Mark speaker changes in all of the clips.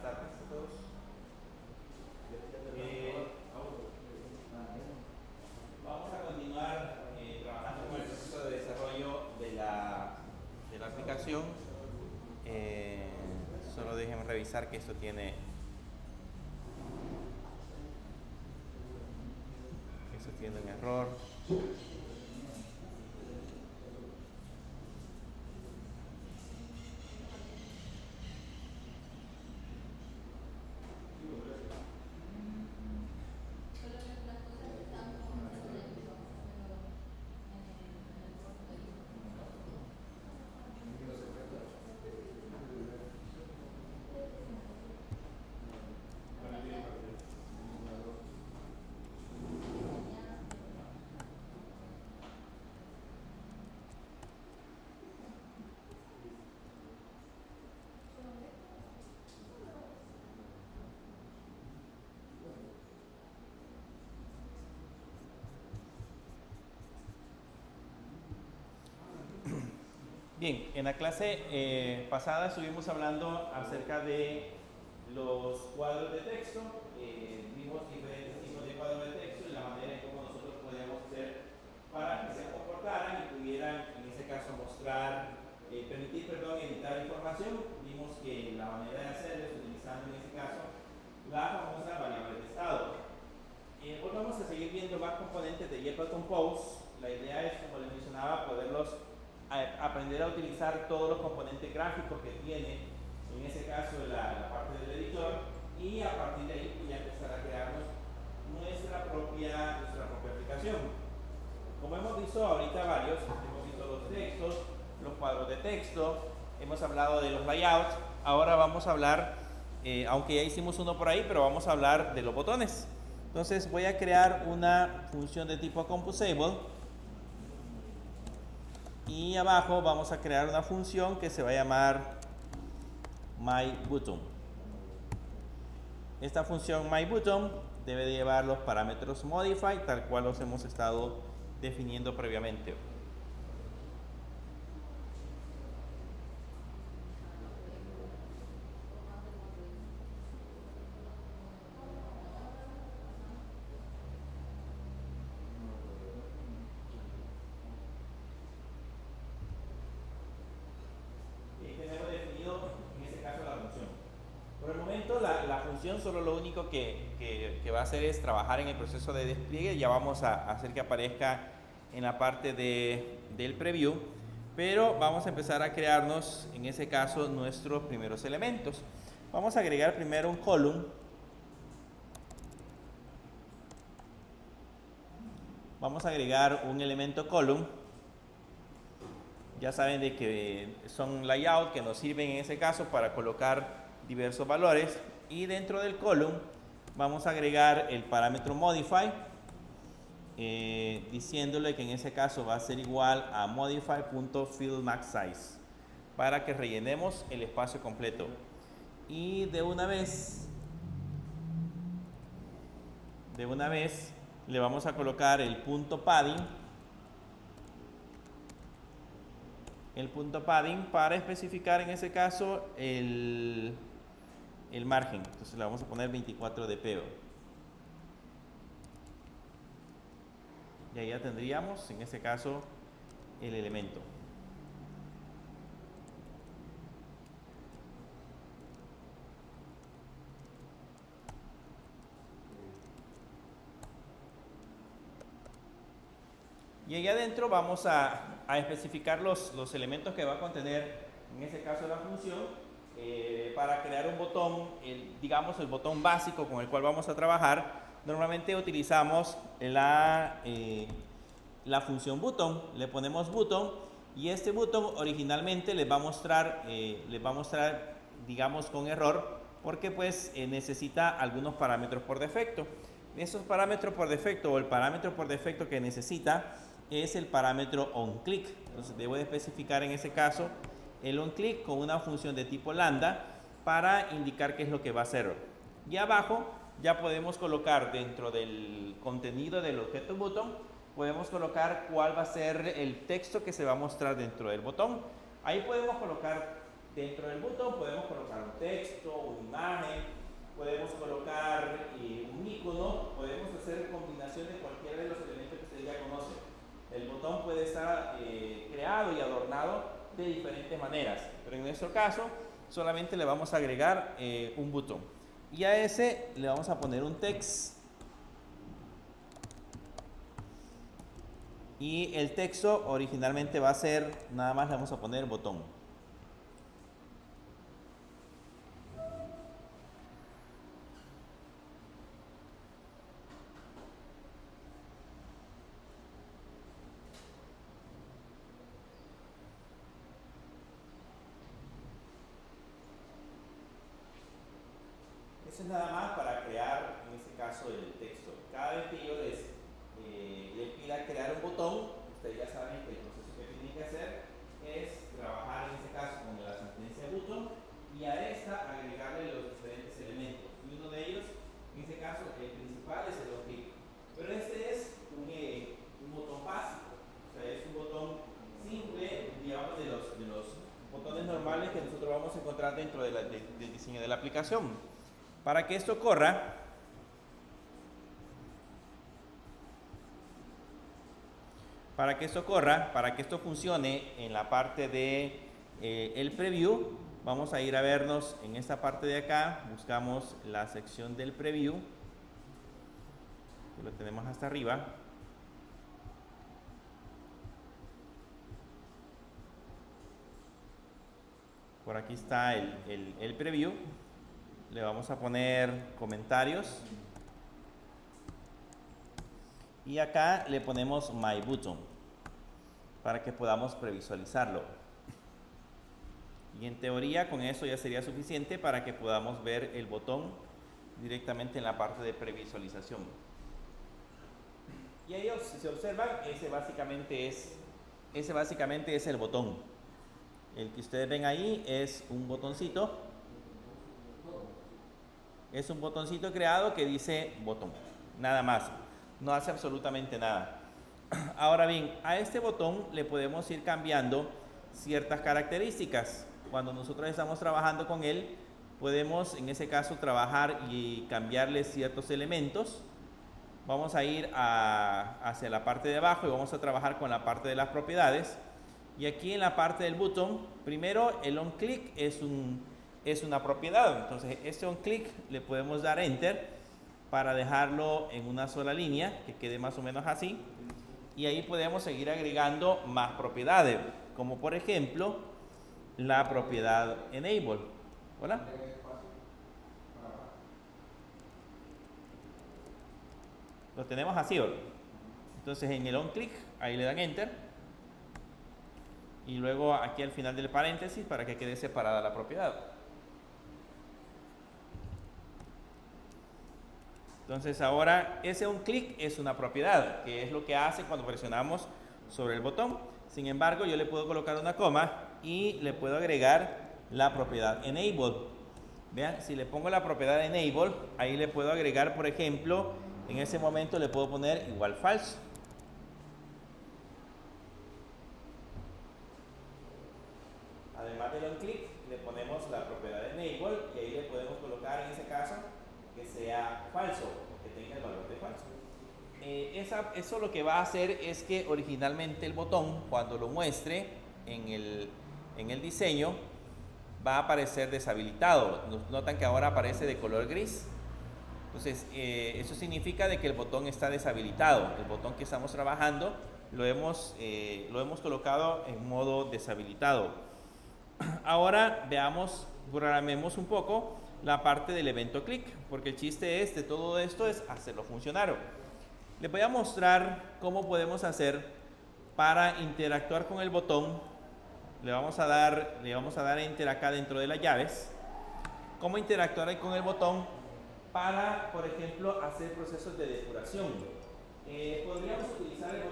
Speaker 1: Buenas tardes a todos. Vamos a continuar trabajando con el proceso de desarrollo de la aplicación. Solo déjenme revisar que esto tiene un error. Bien, en la clase pasada estuvimos hablando acerca de los cuadros de texto. Vimos diferentes tipos de cuadros de texto y la manera en cómo nosotros podíamos hacer para que se comportaran y pudieran, en ese caso, permitir editar información. Vimos que la manera de hacerlo es utilizando, en ese caso, la famosa variable de estado. Hoy vamos a seguir viendo más componentes de YPL Compose. La idea es, como les mencionaba, aprender a utilizar todos los componentes gráficos que tiene, en ese caso, la parte del editor, y a partir de ahí ya empezar a crearnos nuestra propia aplicación. Como hemos visto ahorita hemos visto los textos, los cuadros de texto, hemos hablado de los layouts. Ahora vamos a hablar, aunque ya hicimos uno por ahí, pero vamos a hablar de los botones. Entonces voy a crear una función de tipo composable y abajo vamos a crear una función que se va a llamar myButton. Esta función myButton debe de llevar los parámetros modify tal cual los hemos estado definiendo previamente. Tenemos definido en este caso la función. Por el momento la función solo lo único que va a hacer es trabajar en el proceso de despliegue. Ya vamos a hacer que aparezca en la parte del preview, pero vamos a empezar a crearnos en ese caso nuestros primeros elementos. Vamos a agregar primero un column. Vamos a agregar un elemento column. Ya saben de que son layout que nos sirven en ese caso para colocar diversos valores, y dentro del column vamos a agregar el parámetro modify, diciéndole que en ese caso va a ser igual a modify.fieldMaxSize para que rellenemos el espacio completo. Y de una vez le vamos a colocar el punto padding para especificar en ese caso el margen. Entonces le vamos a poner 24 de peo. Y ahí ya tendríamos en ese caso el elemento. Y ahí adentro vamos a especificar los elementos que va a contener, en ese caso, la función, para crear un botón, digamos el botón básico con el cual vamos a trabajar. Normalmente utilizamos la función button, le ponemos button, y este button originalmente les va a mostrar, digamos, con error, porque pues necesita algunos parámetros por defecto. Esos parámetros por defecto, o el parámetro por defecto que necesita, es el parámetro onClick. Entonces debo de especificar en ese caso el onClick con una función de tipo lambda para indicar qué es lo que va a hacer. Y abajo ya podemos colocar, dentro del contenido del objeto button, podemos colocar cuál va a ser el texto que se va a mostrar dentro del botón. Ahí podemos colocar Dentro del botón podemos colocar un texto, una imagen, podemos colocar un icono, podemos hacer combinación de cualquiera de los elementos que ustedes ya conocen. El botón puede estar creado y adornado de diferentes maneras, pero en nuestro caso solamente le vamos a agregar un botón y a ese le vamos a poner un text y el texto originalmente va a ser, nada más le vamos a poner botón. Eso es nada más para crear, en este caso, el texto. Cada vez que yo les pida crear un botón, ustedes ya saben que el proceso que tienen que hacer es trabajar, en este caso, con la sentencia button y a esta agregarle los diferentes elementos. Y uno de ellos, en este caso, el principal es el clic. Pero este es un botón básico, o sea, es un botón simple, digamos, de los botones normales que nosotros vamos a encontrar dentro del diseño de la aplicación. Para que esto corra, para que esto funcione en la parte de el preview, vamos a ir a vernos en esta parte de acá, buscamos la sección del preview, que lo tenemos hasta arriba. Por aquí está el preview. Le vamos a poner comentarios y acá le ponemos My Button para que podamos previsualizarlo. Y en teoría con eso ya sería suficiente para que podamos ver el botón directamente en la parte de previsualización. Y ellos, si se observan, ese básicamente es el botón. El que ustedes ven ahí es un botoncito. Es un botoncito creado que dice botón, nada más, no hace absolutamente nada. Ahora bien, a este botón le podemos ir cambiando ciertas características. Cuando nosotros estamos trabajando con él, podemos en ese caso trabajar y cambiarle ciertos elementos. Vamos a ir hacia la parte de abajo y vamos a trabajar con la parte de las propiedades. Y aquí en la parte del botón, primero el on click es una propiedad, entonces este on click le podemos dar enter para dejarlo en una sola línea que quede más o menos así y ahí podemos seguir agregando más propiedades, como por ejemplo la propiedad enable. ¿Hola? Lo tenemos así, ¿verdad? Entonces en el on click ahí le dan enter y luego aquí al final del paréntesis para que quede separada la propiedad. Entonces ahora ese un clic es una propiedad, que es lo que hace cuando presionamos sobre el botón. Sin embargo, yo le puedo colocar una coma y le puedo agregar la propiedad enable. Vean, si le pongo la propiedad enable, ahí le puedo agregar, por ejemplo, en ese momento le puedo poner igual falso. Además del on click, le ponemos la propiedad enable y ahí le podemos colocar en ese caso que sea falso, que tenga el valor de falso. Eso lo que va a hacer es que originalmente el botón, cuando lo muestre en el diseño, va a aparecer deshabilitado. Notan que ahora aparece de color gris. Entonces, eso significa de que el botón está deshabilitado. El botón que estamos trabajando lo hemos colocado en modo deshabilitado. Ahora veamos, programemos un poco la parte del evento click, porque el chiste de todo esto es hacerlo funcionar. Les voy a mostrar cómo podemos hacer para interactuar con el botón. Le vamos a dar enter acá dentro de las llaves. Cómo interactuar con el botón para, por ejemplo, hacer procesos de depuración. Podríamos utilizar el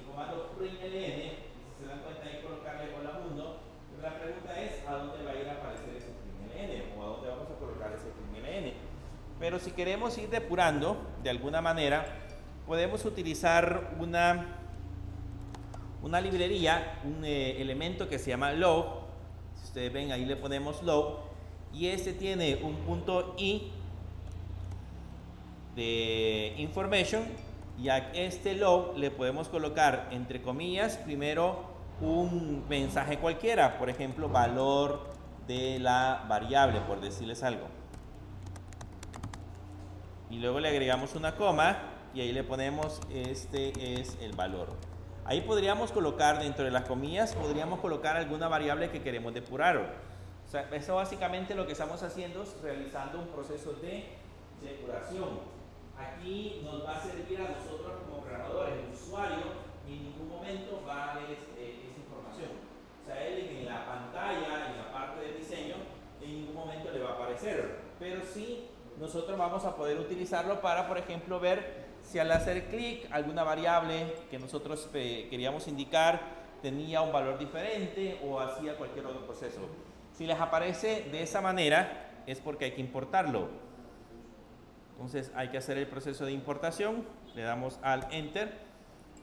Speaker 1: comando println, y si se dan cuenta ahí colocarle hola mundo. Pero la pregunta es a dónde va a ir a aparecer ese println o a dónde vamos a colocar ese println. Pero si queremos ir depurando de alguna manera, podemos utilizar una librería, un elemento que se llama log. Si ustedes ven, ahí le ponemos low, y este tiene un punto I de information, y a este low le podemos colocar entre comillas primero un mensaje cualquiera, por ejemplo valor de la variable, por decirles algo, y luego le agregamos una coma y ahí le ponemos este es el valor. Ahí podríamos colocar dentro de las comillas, podríamos colocar alguna variable que queremos depurar. O sea, eso básicamente lo que estamos haciendo es realizando un proceso de depuración. Aquí nos va a servir a nosotros como programadores. El usuario en ningún momento va a ver esa información. O sea, él en la pantalla, en la parte de diseño, en ningún momento le va a aparecer. Pero sí, nosotros vamos a poder utilizarlo para, por ejemplo, ver si al hacer clic alguna variable que nosotros queríamos indicar tenía un valor diferente o hacía cualquier otro proceso. Si les aparece de esa manera es porque hay que importarlo. Entonces hay que hacer el proceso de importación, le damos al enter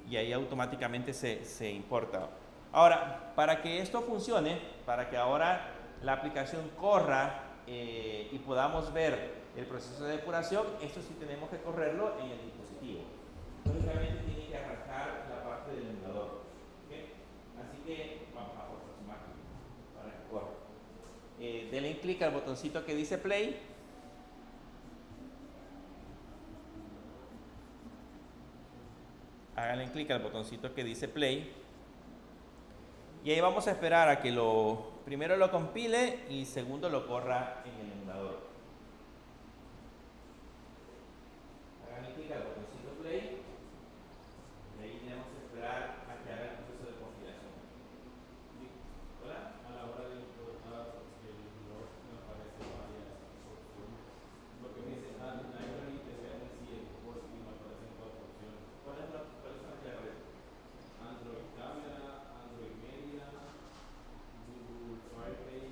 Speaker 1: y ahí automáticamente se importa. Ahora, para que esto funcione, para que ahora la aplicación corra y podamos ver el proceso de depuración, esto sí tenemos que correrlo en el dispositivo. Lógicamente tiene que arrancar la parte del emulador. ¿Okay? Así que vamos a forzar su máquina para que corra. Denle clic al botoncito que dice play. Háganle clic al botoncito que dice play. Y ahí vamos a esperar a que primero lo compile y segundo lo corra en el emulador. Háganle clic al botoncito play. Y ahí tenemos que esperar a que haga el proceso de compilación. ¿Hola?
Speaker 2: A la hora de importar el blog me aparece varias opciones. Lo que me dice library te voy a decir por si me aparecen 4 opciones.
Speaker 1: ¿Cuáles son las que aparecen?
Speaker 2: Android Camera, Android Media, Google Firebase.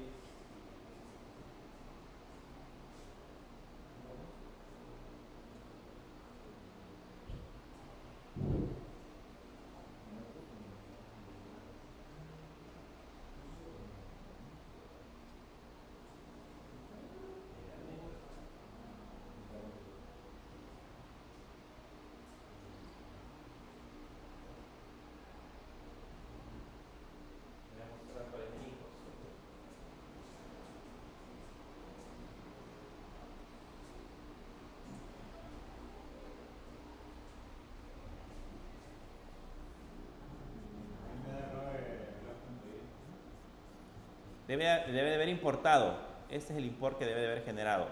Speaker 1: Debe de haber importado. Este es el import que debe de haber generado.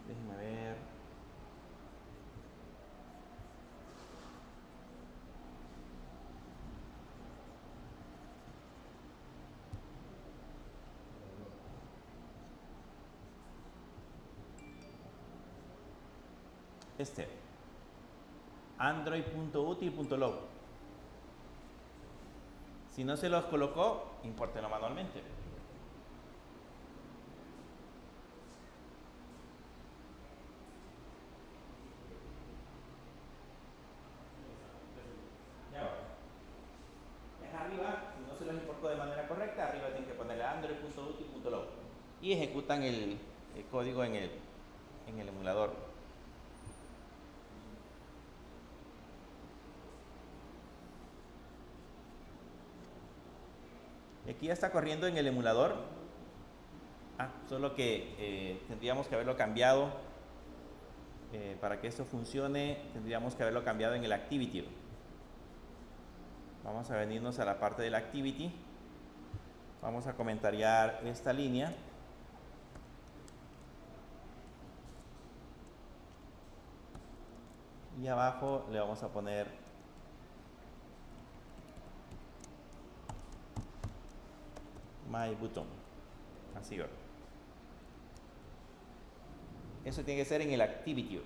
Speaker 1: Déjenme ver. Android.util.log. Si no se los colocó, impórtenlo manualmente. Ya va. Es arriba, si no se los importó de manera correcta, arriba tienen que ponerle android.util.log y ejecutan el código en el emulador. Aquí ya está corriendo en el emulador. Solo que tendríamos que haberlo cambiado. Para que esto funcione, tendríamos que haberlo cambiado en el activity. Vamos a venirnos a la parte del activity. Vamos a comentariar esta línea. Y abajo le vamos a poner My Button. Así va. Eso tiene que ser en el activity.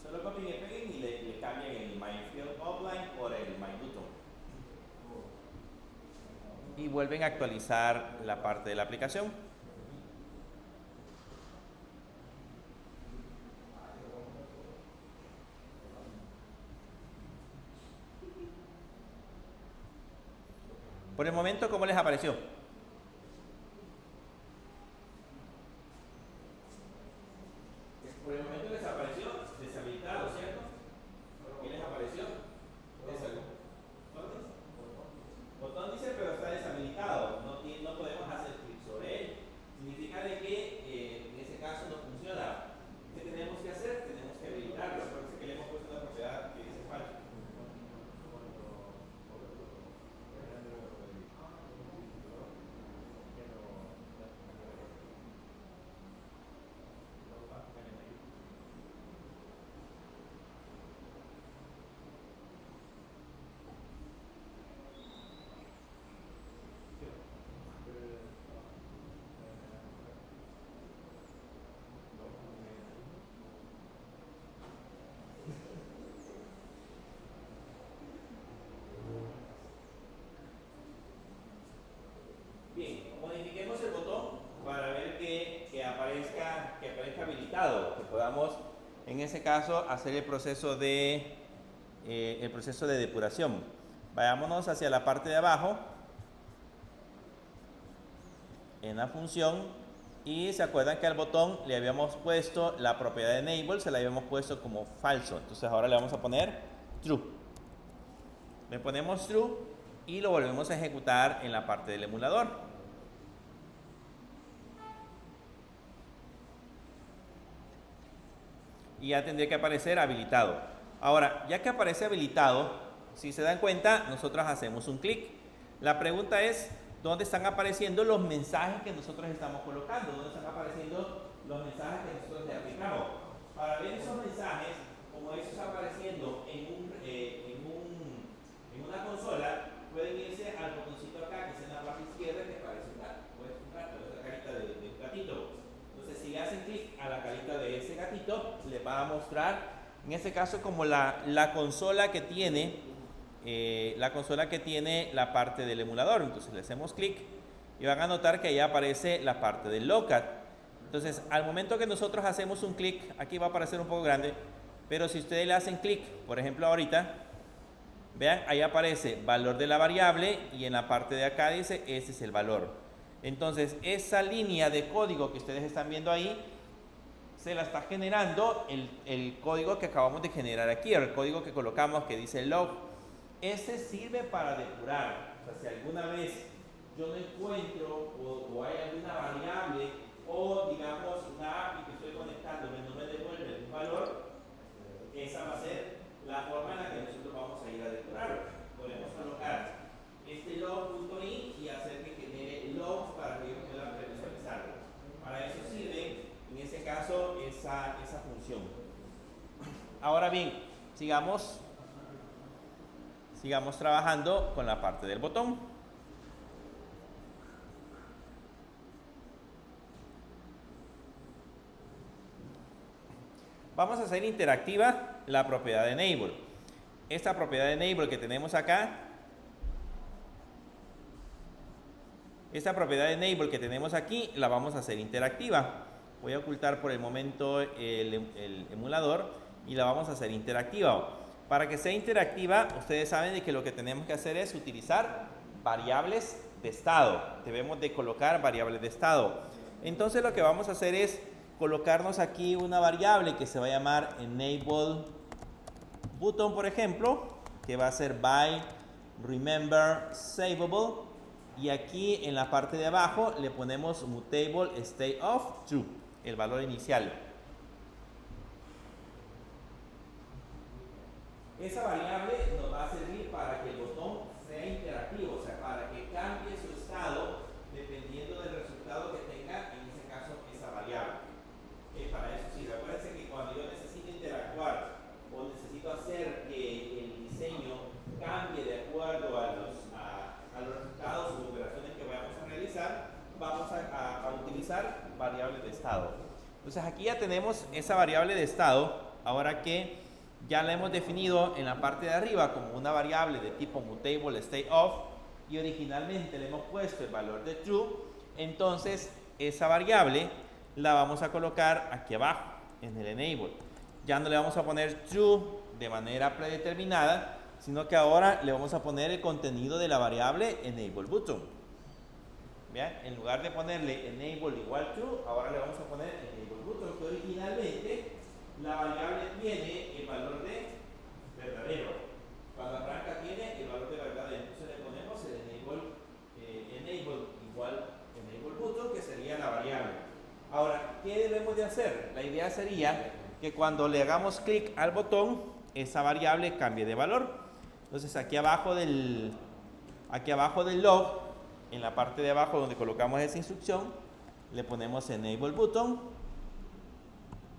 Speaker 1: Solo copien y peguen y le cambian el My Field Offline por el My Button. Y vuelven a actualizar la parte de la aplicación. Por el momento, ¿cómo les apareció? Por el momento les apareció deshabilitado, ¿cierto? ¿Qué les apareció? Botón dice, pero está deshabilitado. No podemos hacer clic sobre él. Significa de que en ese caso no funciona. ¿Qué tenemos que hacer? Tenemos que habilitarlo. Por eso que le hemos puesto una propiedad que dice falso. Bien, modifiquemos el botón para ver que aparezca habilitado, que podamos en ese caso hacer el proceso de depuración. Vayámonos hacia la parte de abajo en la función y se acuerdan que al botón le habíamos puesto la propiedad de enable, se la habíamos puesto como falso. Entonces ahora le vamos a poner true. Le ponemos true y lo volvemos a ejecutar en la parte del emulador. Y ya tendría que aparecer habilitado. Ahora, ya que aparece habilitado, si se dan cuenta, nosotros hacemos un clic. La pregunta es, ¿dónde están apareciendo los mensajes que nosotros estamos colocando? ¿Dónde están apareciendo los mensajes que nosotros le aplicamos? Para ver esos mensajes, como eso está apareciendo en una consola, pueden irse al botoncito acá, que es en la parte izquierda, que parece un gato, la carita de un gatito. Entonces, si le hacen clic a la carita de ese gatito, le va a mostrar, en este caso, como la consola que tiene la parte del emulador. Entonces, le hacemos clic y van a notar que ahí aparece la parte del logcat. Entonces, al momento que nosotros hacemos un clic, aquí va a aparecer un poco grande, pero si ustedes le hacen clic, por ejemplo, ahorita, vean, ahí aparece valor de la variable y en la parte de acá dice, ese es el valor. Entonces, esa línea de código que ustedes están viendo ahí, se la está generando el código que acabamos de generar aquí, el código que colocamos que dice log. Ese sirve para depurar. O sea, si alguna vez yo no encuentro o hay alguna variable o digamos una API que estoy conectando no me devuelve un valor, esa va a ser la forma en la que nosotros vamos a ir a depurarlo. Podemos colocar este log.in y hacer que genere logs para que yo pueda previsualizarlo. Para eso sirve, en ese caso, esa función. Ahora bien, sigamos trabajando con la parte del botón. Vamos a hacer interactiva la propiedad de enable. Esta propiedad de enable que tenemos acá, aquí, la vamos a hacer interactiva. Voy a ocultar por el momento el emulador y la vamos a hacer interactiva. Para que sea interactiva, ustedes saben de que lo que tenemos que hacer es utilizar variables de estado. Debemos de colocar variables de estado. Entonces lo que vamos a hacer es colocarnos aquí una variable que se va a llamar enable button, por ejemplo, que va a ser by remember savable, y aquí en la parte de abajo le ponemos mutable state of true, el valor inicial. Esa variable nos va a servir para que el botón sea interactivo, o sea, para que cambie su estado dependiendo del resultado que tenga, en ese caso, esa variable. Para eso sirve. Acuérdense que cuando yo necesito interactuar o necesito hacer que el diseño cambie de acuerdo a los resultados o operaciones que vayamos a realizar, vamos a utilizar variables de estado. Entonces aquí ya tenemos esa variable de estado, ahora que ya la hemos definido en la parte de arriba como una variable de tipo mutable state of, y originalmente le hemos puesto el valor de true. Entonces esa variable la vamos a colocar aquí abajo en el enable. Ya no le vamos a poner true de manera predeterminada, sino que ahora le vamos a poner el contenido de la variable enable button. Vean, en lugar de ponerle enable igual to, ahora le vamos a poner enable button, que originalmente la variable tiene el valor de verdadero, cuando arranca tiene el valor de verdadero, entonces le ponemos el enable igual enable button, que sería la variable. Ahora, ¿qué debemos de hacer? La idea sería que cuando le hagamos clic al botón, esa variable cambie de valor. Entonces aquí abajo del log, en la parte de abajo donde colocamos esa instrucción, le ponemos enable button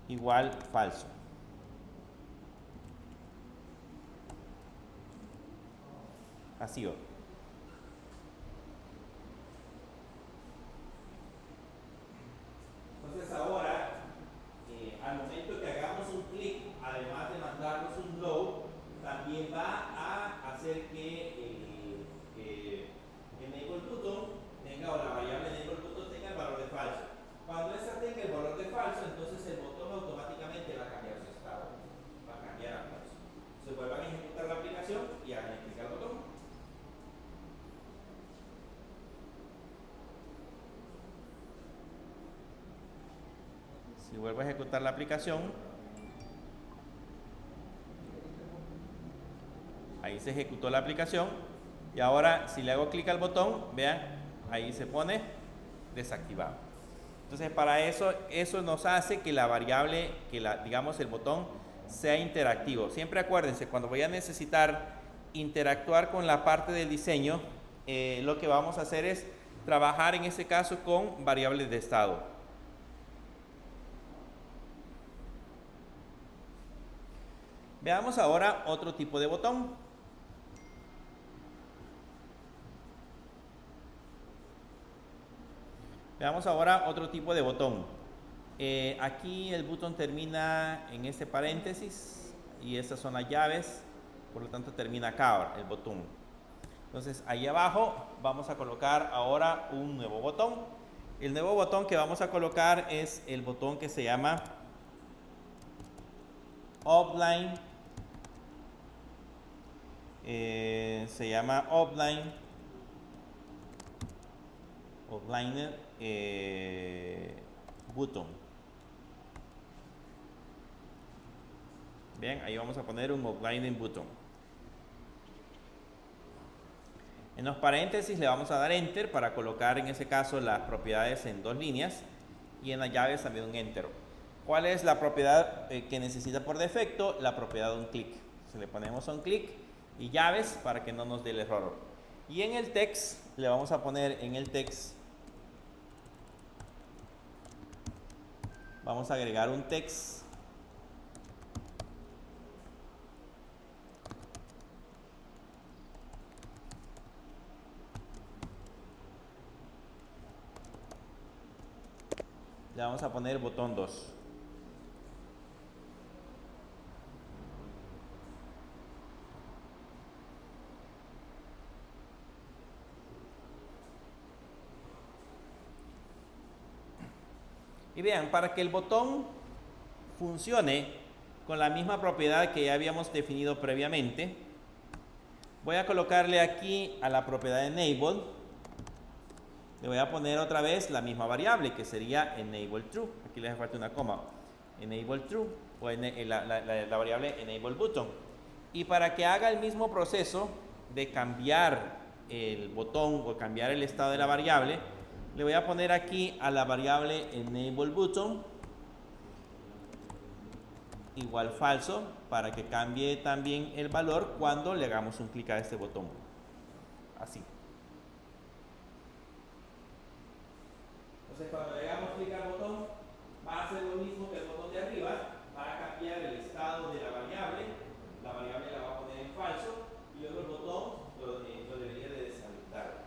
Speaker 1: igual falso. Así va. Entonces ahora, al momento que hagamos un clic, además de mandarnos un load, también va a hacer que enable button tenga, o la variable enable button tenga el valor de falso. Cuando esa tenga el valor de falso, entonces el botón automáticamente va a cambiar su estado, va a cambiar a falso. Se vuelvan a ejecutar la aplicación y hagan clic al botón. Si vuelvo a ejecutar la aplicación, ahí se ejecutó la aplicación, y ahora si le hago clic al botón, vean, ahí se pone desactivado. Entonces para eso nos hace que la variable, digamos el botón, sea interactivo. Siempre acuérdense, cuando voy a necesitar interactuar con la parte del diseño, lo que vamos a hacer es trabajar en ese caso con variables de estado. Veamos ahora otro tipo de botón. Veamos ahora otro tipo de botón. Aquí el botón termina en este paréntesis y estas son las llaves, por lo tanto termina acá ahora el botón. Entonces ahí abajo vamos a colocar ahora un nuevo botón. El nuevo botón que vamos a colocar es el botón que se llama Offline. Offliner button. Bien, ahí vamos a poner un offline button. En los paréntesis le vamos a dar enter para colocar en ese caso las propiedades en 2 líneas, y en las llaves también un enter. ¿Cuál es la propiedad que necesita por defecto? La propiedad de un clic. Se le ponemos un clic y llaves para que no nos dé el error. Y en el text le vamos a poner, en el text vamos a agregar un text le vamos a poner botón 2. Y vean, para que el botón funcione con la misma propiedad que ya habíamos definido previamente, voy a colocarle aquí a la propiedad enable, le voy a poner otra vez la misma variable que sería enable true. Aquí le hace falta una coma. Enable true, o la variable enable button. Y para que haga el mismo proceso de cambiar el botón o cambiar el estado de la variable, le voy a poner aquí a la variable enable button igual falso, para que cambie también el valor cuando le hagamos un clic a este botón. Así. Entonces cuando le hagamos clic al botón, va a hacer lo mismo que el botón de arriba, va a cambiar el estado de la variable la va a poner en falso, y luego el botón lo debería de deshabilitar.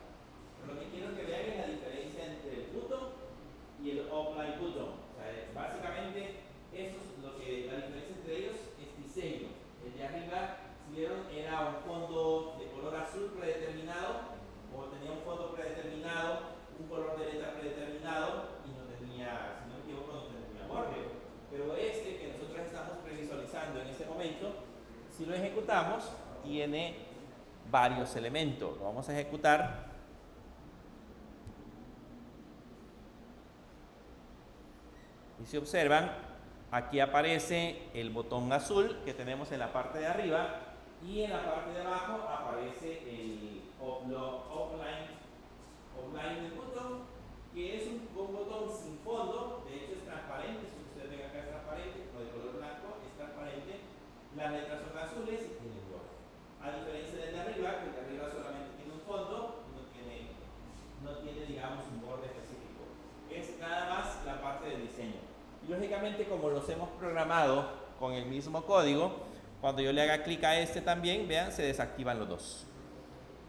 Speaker 1: Pero lo que quiero que vean es la diferencia entre el button y el offline button. O sea, básicamente la diferencia entre ellos es diseño. El de arriba, si vieron, era un fondo de color azul predeterminado, o tenía un fondo predeterminado, un color de letra predeterminado, y no tenía, si no me equivoco, no tenía borde. tiene varios elementos. Lo vamos a ejecutar. Y si observan, aquí aparece el botón azul que tenemos en la parte de arriba y en la parte de abajo aparece el offline del botón, que es un botón sin fondo. De hecho es transparente, si ustedes ven acá es transparente, no de color blanco, es transparente. Las letras son azules y tienen color. A diferencia del de arriba, que el de arriba solamente tiene un fondo, no tiene digamos un borde específico. Es nada más la parte del diseño. Y lógicamente, como los hemos programado con el mismo código, cuando yo le haga clic a este también, vean, se desactivan los dos.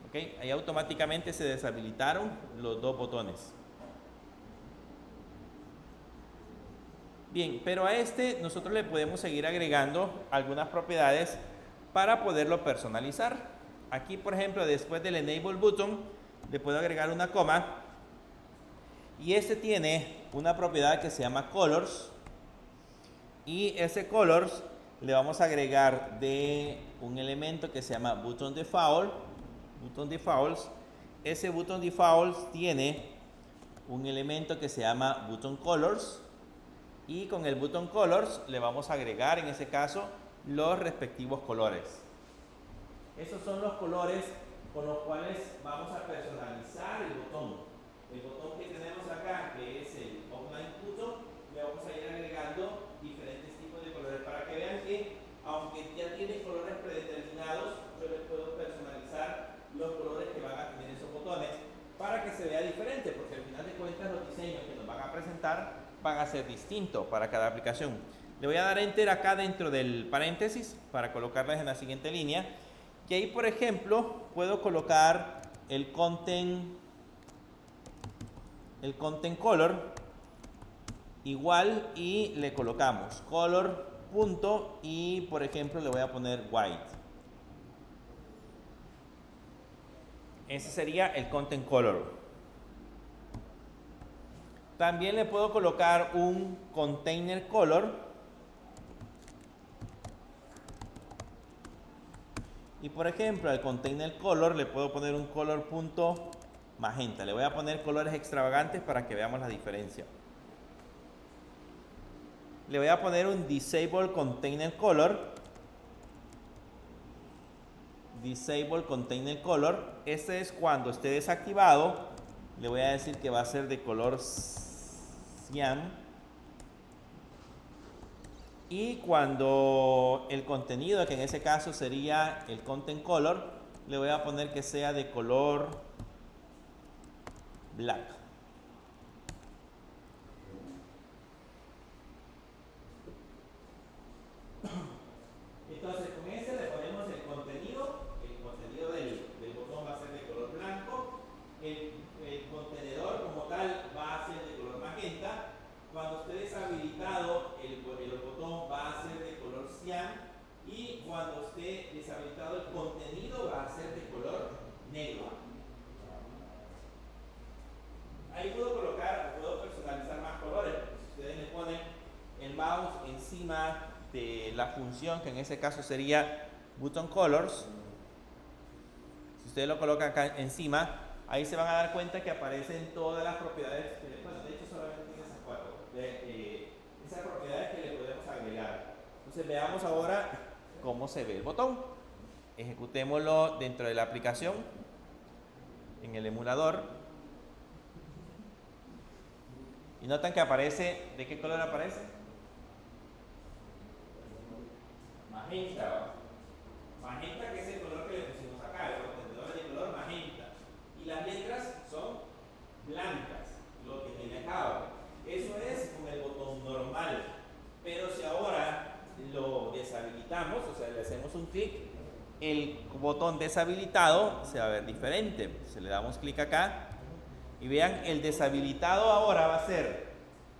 Speaker 1: ¿Ok? Ahí automáticamente se deshabilitaron los dos botones. Bien, pero a este nosotros le podemos seguir agregando algunas propiedades para poderlo personalizar. Aquí, por ejemplo, después del Enable Button, le puedo agregar una coma. Y este tiene una propiedad que se llama Colors. Y ese Colors le vamos a agregar de un elemento que se llama Button Default. Button Defaults. Ese Button Defaults tiene un elemento que se llama Button Colors. Y con el Button Colors le vamos a agregar en ese caso los respectivos colores. Esos son los colores con los cuales vamos a personalizar el botón. El botón que tenemos acá, que es el Offline Button, le vamos a ir agregando diferentes tipos de colores para que vean que, aunque ya tiene colores predeterminados, yo les puedo personalizar los colores que van a tener esos botones para que se vea diferente, porque al final de cuentas los diseños que nos van a presentar van a ser distintos para cada aplicación. Le voy a dar Enter acá dentro del paréntesis para colocarlas en la siguiente línea. Y ahí, por ejemplo, puedo colocar el content color igual y le colocamos color punto y por ejemplo le voy a poner white. Ese sería el content color. También le puedo colocar un container color y por ejemplo al container color le puedo poner un color punto magenta. Le voy a poner colores extravagantes para que veamos la diferencia. Le voy a poner un disable container color. Disable container color. Este es cuando esté desactivado. Le voy a decir que va a ser de color cian. Y cuando el contenido, que en ese caso sería el content color, le voy a poner que sea de color black. Entonces con este le ponemos el contenido del botón va a ser de color blanco, el contenedor como tal va a ser de color magenta, cuando esté deshabilitado el botón va a ser de color cian y cuando esté deshabilitado el contenido va a ser de color negro. Ahí puedo colocar, puedo personalizar más colores. Si ustedes le ponen el mouse encima de la función, que en ese caso sería Button Colors, si ustedes lo colocan acá encima, ahí se van a dar cuenta que aparecen todas las propiedades, bueno, de hecho solamente tiene esas cuatro, esas propiedades que le podemos agregar. Entonces veamos ahora cómo se ve el botón. Ejecutémoslo dentro de la aplicación, en el emulador. Y notan que aparece, ¿de qué color aparece? Magenta. Magenta, que es el color que le pusimos acá, el contenedor es de color magenta. Y las letras son blancas, lo que tiene acá ahora. Eso es con el botón normal. Pero si ahora lo deshabilitamos, o sea, le hacemos un clic, el botón deshabilitado se va a ver diferente. Se le damos clic acá. Y vean, el deshabilitado ahora va a ser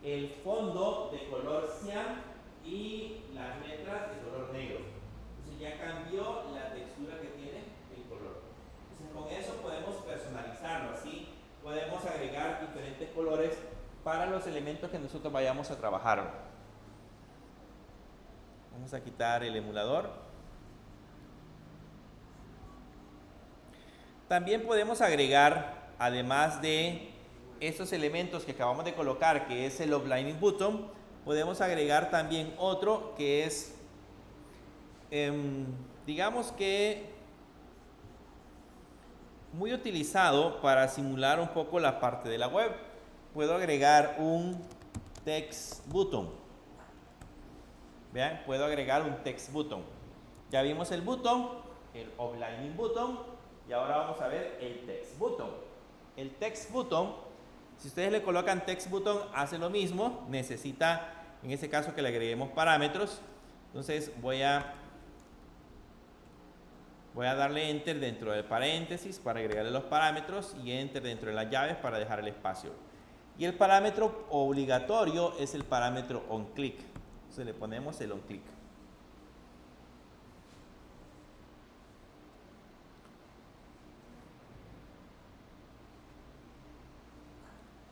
Speaker 1: el fondo de color cian y las letras de color negro. Entonces ya cambió la textura que tiene el color. Entonces con eso podemos personalizarlo así. Podemos agregar diferentes colores para los elementos que nosotros vayamos a trabajar. Vamos a quitar el emulador. También podemos agregar, además de estos elementos que acabamos de colocar, que es el Outlining Button, podemos agregar también otro que es, digamos que muy utilizado para simular un poco la parte de la web. Puedo agregar un Text Button. Vean, puedo agregar un Text Button. Ya vimos el button, el Outlining Button, y ahora vamos a ver el Text Button. El Text Button, si ustedes le colocan Text Button, hace lo mismo. Necesita, en este caso, que le agreguemos parámetros. Entonces voy a darle Enter dentro del paréntesis para agregarle los parámetros y Enter dentro de las llaves para dejar el espacio. Y el parámetro obligatorio es el parámetro onClick. Entonces le ponemos el onClick.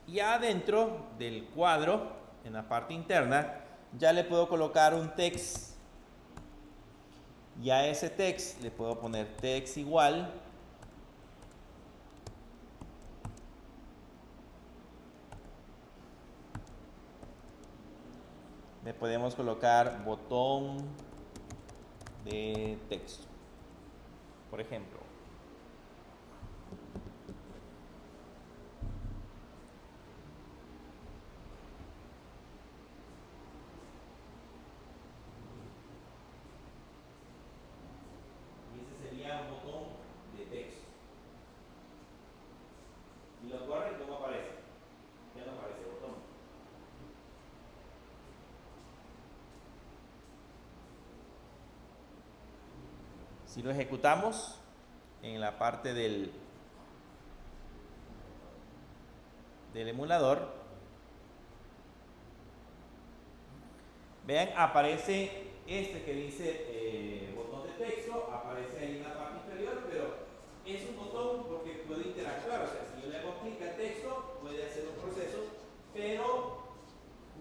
Speaker 1: Ya dentro del cuadro, en la parte interna, ya le puedo colocar un text. Y a ese text le puedo poner text igual . Le podemos colocar botón de texto, por ejemplo. Y ese sería un botón de texto. Si lo corren, ¿cómo aparece? Ya no aparece botón. Si lo ejecutamos en la parte del emulador, vean, aparece este que dice botón de texto, aparece ahí en la parte inferior, pero es un botón porque puede interactuar. O sea, si yo le hago clic al texto, puede hacer un proceso, pero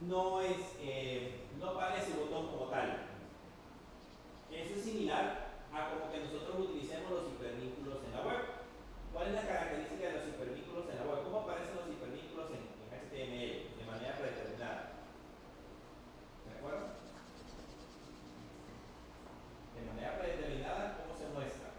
Speaker 1: no aparece botón como tal. Eso es similar a como que nosotros utilicemos los hipervínculos en la web. ¿Cuál es la característica de los hipervínculos en la web? ¿Cómo aparecen los hipervínculos en HTML de manera predeterminada? ¿De acuerdo? De manera predeterminada, ¿cómo se muestra?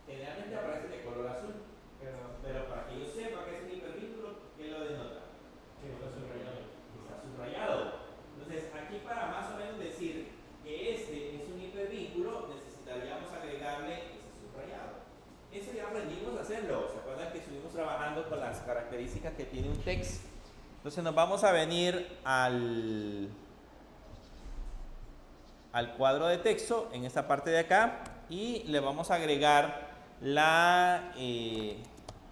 Speaker 1: Generalmente aparece de color azul, pero para que yo sepa que es un hipervínculo, ¿qué lo denota?
Speaker 2: Que está subrayado.
Speaker 1: Está subrayado. Entonces, aquí para más o menos decir que este es un hipervínculo, necesitaríamos agregarle ese subrayado. Eso ya aprendimos a hacerlo. ¿Se acuerdan que estuvimos trabajando con las características que tiene un text? Entonces nos vamos a venir al cuadro de texto en esta parte de acá y le vamos a agregar la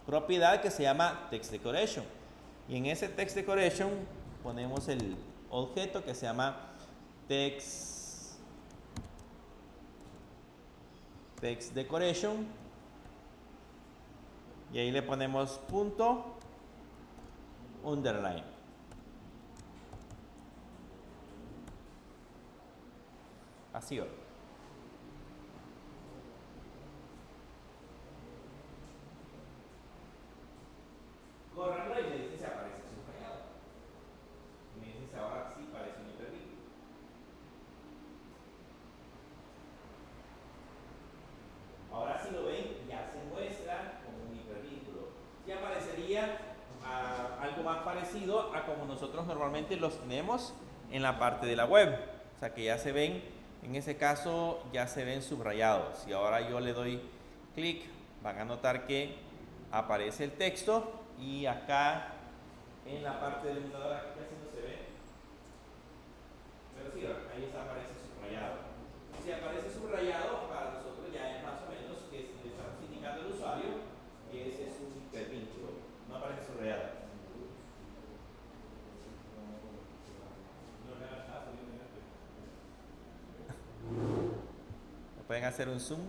Speaker 1: propiedad que se llama Text Decoration. Y en ese Text Decoration ponemos el objeto que se llama Text Decoration y ahí le ponemos punto underline. Así va. Córranlo y me dicen si aparece subrayado. Y me dicen si ahora sí parece un hipervínculo. Ahora si lo ven, ya se muestra como un hipervínculo. Y aparecería algo más parecido a como nosotros normalmente los tenemos en la parte de la web. O sea que ya se ven, en ese caso ya se ven subrayados. Si ahora yo le doy clic, van a notar que aparece el texto y acá en la parte del emulador, aquí casi no se ve, pero sí, ahí está, aparece subrayado. Si aparece subrayado, para nosotros ya es más o menos que le estamos indicando al usuario que ese es un hipervínculo. No aparece subrayado. ¿Me pueden hacer un zoom?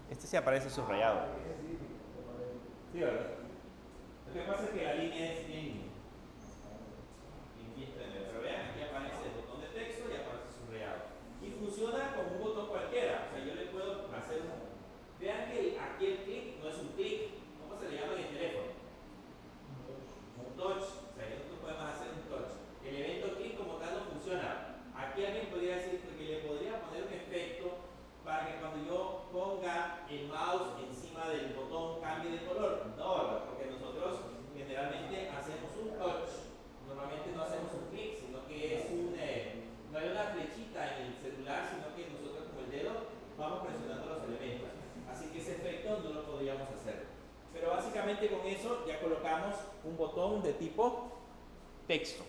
Speaker 1: Este sí aparece subrayado. Sí, ¿verdad? Lo que pasa es que la línea es bien tenue, pero vean, aquí aparece el botón agregamos un botón de tipo texto.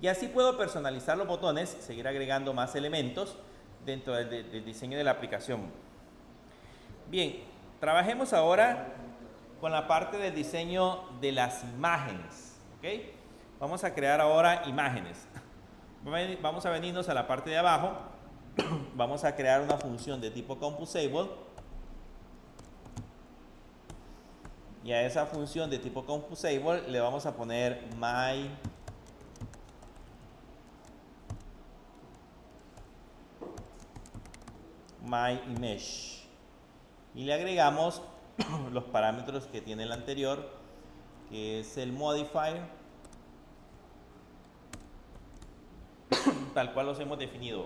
Speaker 1: Y así puedo personalizar los botones, seguir agregando más elementos dentro del diseño de la aplicación. Bien, trabajemos ahora con la parte del diseño de las imágenes. ¿Okay? Vamos a crear ahora imágenes. Vamos a venirnos a la parte de abajo. Vamos a crear una función de tipo composable. Y a esa función de tipo composable le vamos a poner myImage. Y le agregamos los parámetros que tiene el anterior, que es el modifier, tal cual los hemos definido.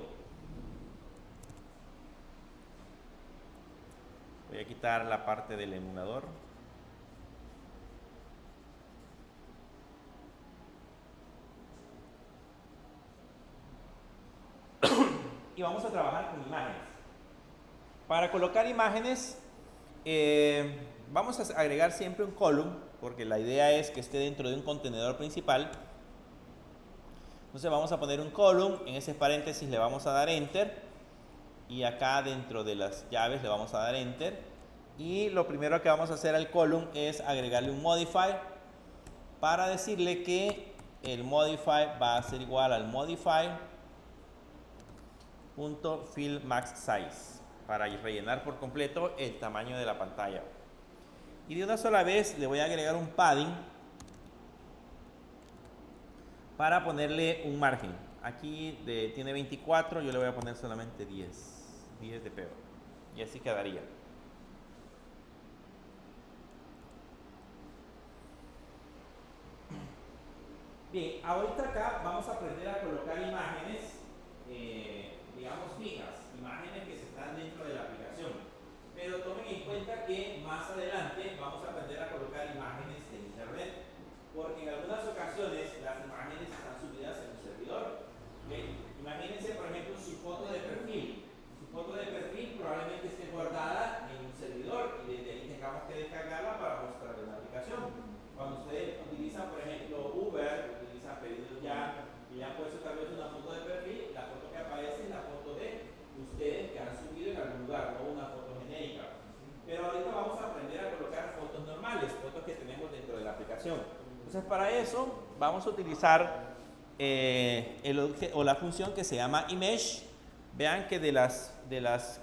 Speaker 1: Voy a quitar la parte del emulador. Y vamos a trabajar con imágenes. Para colocar imágenes, vamos a agregar siempre un column, porque la idea es que esté dentro de un contenedor principal. Entonces vamos a poner un column, en ese paréntesis le vamos a dar enter, y acá dentro de las llaves le vamos a dar enter, y lo primero que vamos a hacer al column es agregarle un modifier para decirle que el modifier va a ser igual al modifier.fillMaxSize para rellenar por completo el tamaño de la pantalla. Y de una sola vez le voy a agregar un padding para ponerle un margen. Aquí tiene 24, yo le voy a poner solamente 10 de pego. Y así quedaría. Bien, ahorita acá vamos a aprender a colocar imágenes, digamos fijas, imágenes que se están dentro de la aplicación. Pero tomen en cuenta que más adelante vamos a aprender a colocar imágenes de internet, porque en algunas ocasiones las imágenes están subidas en un servidor. ¿Okay? Imagínense, por ejemplo, su foto de perfil. Su foto de perfil probablemente esté guardada en un servidor y desde ahí tengamos que descargarla para mostrarle en la aplicación. Cuando ustedes utilizan, por ejemplo, Uber, utilizan pedidos ya y le han puesto tal vez una foto de perfil, la foto que aparece es la foto de ustedes que han subido en algún lugar, no una foto genérica. Pero ahorita vamos a aprender a colocar fotos normales, fotos que tenemos dentro de la aplicación. Entonces, para eso vamos a utilizar la función que se llama image. Vean que de las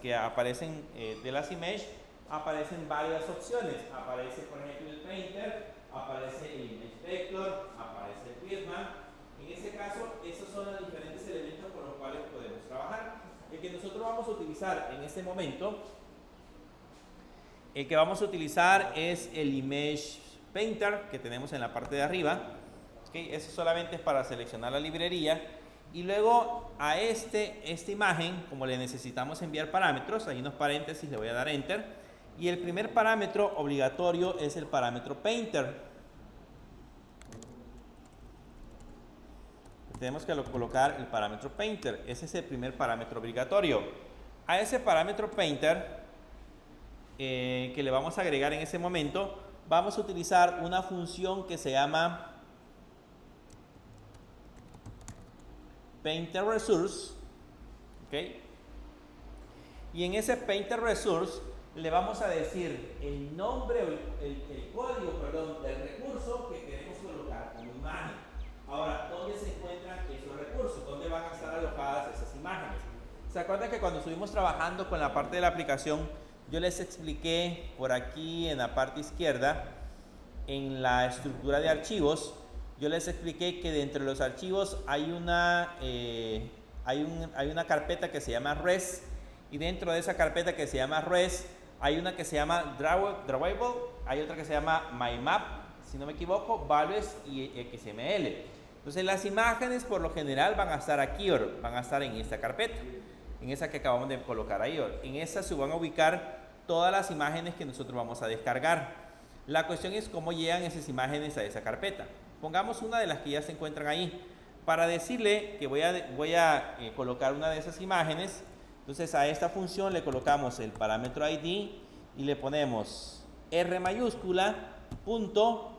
Speaker 1: que aparecen de las image aparecen varias opciones. Aparece, por ejemplo, el painter, aparece el image vector, aparece el Prisma. En ese caso, esos son los diferentes elementos con los cuales podemos trabajar. El que nosotros vamos a utilizar en este momento, el que vamos a utilizar es el image painter que tenemos en la parte de arriba. ¿Okay? Eso solamente es para seleccionar la librería. Y luego a esta imagen, como le necesitamos enviar parámetros, ahí unos paréntesis le voy a dar enter. Y el primer parámetro obligatorio es el parámetro painter. Tenemos que colocar el parámetro painter. Ese es el primer parámetro obligatorio. A ese parámetro painter que le vamos a agregar en ese momento, vamos a utilizar una función que se llama painter resource. ¿Okay? Y en ese painter resource le vamos a decir el nombre, el código, perdón, del recurso que queremos colocar como imagen. Ahora, ¿dónde se encuentran esos recursos? ¿Dónde van a estar alojadas esas imágenes? ¿Se acuerdan que cuando estuvimos trabajando con la parte de la aplicación, yo les expliqué por aquí en la parte izquierda, en la estructura de archivos, yo les expliqué que dentro de los archivos hay una carpeta que se llama res, y dentro de esa carpeta que se llama res, hay una que se llama drawable, hay otra que se llama mymap, si no me equivoco, values y XML. Entonces las imágenes por lo general van a estar aquí, van a estar en esta carpeta, en esa que acabamos de colocar ahí. En esa se van a ubicar todas las imágenes que nosotros vamos a descargar. La cuestión es cómo llegan esas imágenes a esa carpeta. Pongamos una de las que ya se encuentran ahí. Para decirle que voy a colocar una de esas imágenes, entonces a esta función le colocamos el parámetro ID y le ponemos R mayúscula punto,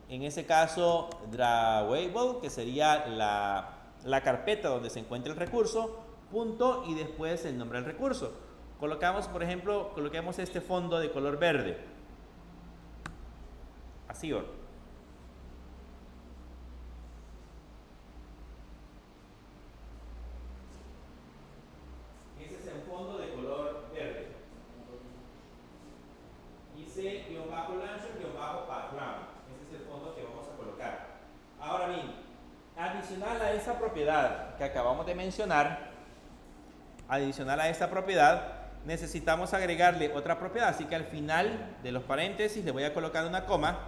Speaker 1: en ese caso drawable, que sería la carpeta donde se encuentra el recurso, punto y después el nombre del recurso. Colocamos, por ejemplo, coloquemos este fondo de color verde. Así, ¿o? Ese es el fondo de color verde. Dice _launcher_background. Ese es el fondo que vamos a colocar. Ahora bien, adicional a esa propiedad que acabamos de mencionar, adicional a esta propiedad, necesitamos agregarle otra propiedad. Así que al final de los paréntesis le voy a colocar una coma.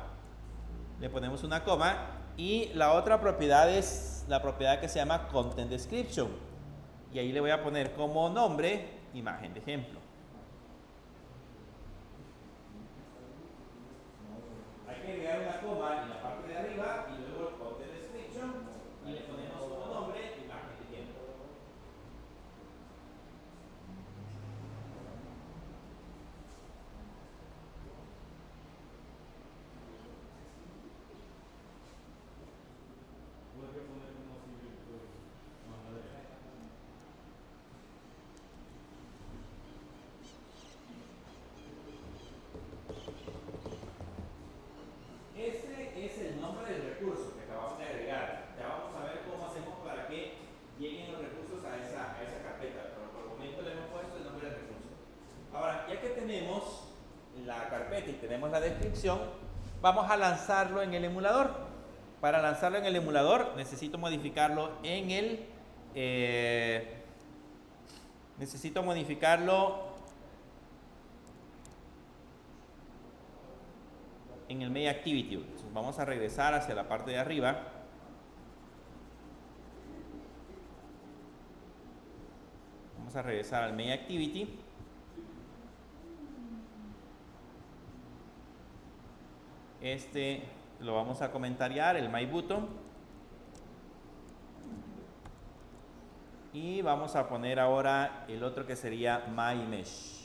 Speaker 1: Le ponemos una coma. Y la otra propiedad es la propiedad que se llama Content Description. Y ahí le voy a poner como nombre imagen de ejemplo. Hay que agregar una coma en la parte de arriba y luego el Content Description y le ponemos como nombre imagen de ejemplo. Este es el nombre del recurso que acabamos de agregar. Ya vamos a ver cómo hacemos para que lleguen los recursos a esa carpeta. Pero por el momento le hemos puesto el nombre del recurso. Ahora, ya que tenemos la carpeta y tenemos la descripción, vamos a lanzarlo en el emulador. Para lanzarlo en el emulador necesito modificarlo en el... necesito modificarlo en el Main Activity. Entonces vamos a regresar hacia la parte de arriba. Vamos a regresar al Main Activity. Este lo vamos a comentariar, el My Button. Y vamos a poner ahora el otro que sería My Mesh.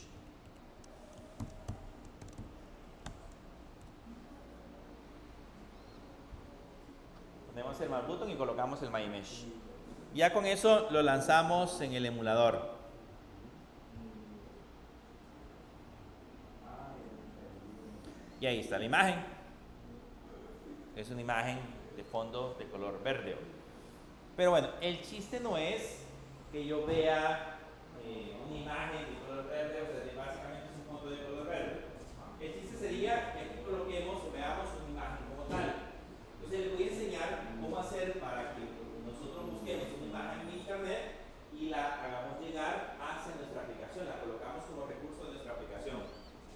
Speaker 1: Ponemos el My Button y colocamos el My Mesh. Ya con eso lo lanzamos en el emulador. Y ahí está la imagen. Es una imagen de fondo de color verde. Pero bueno, el chiste no es que yo vea una imagen de color verde, o sea, básicamente es un fondo de color verde. El chiste sería que aquí coloquemos o veamos una imagen como tal. Entonces les voy a enseñar cómo hacer para que nosotros busquemos una imagen en internet y la hagamos llegar hacia nuestra aplicación, la colocamos como recurso de nuestra aplicación.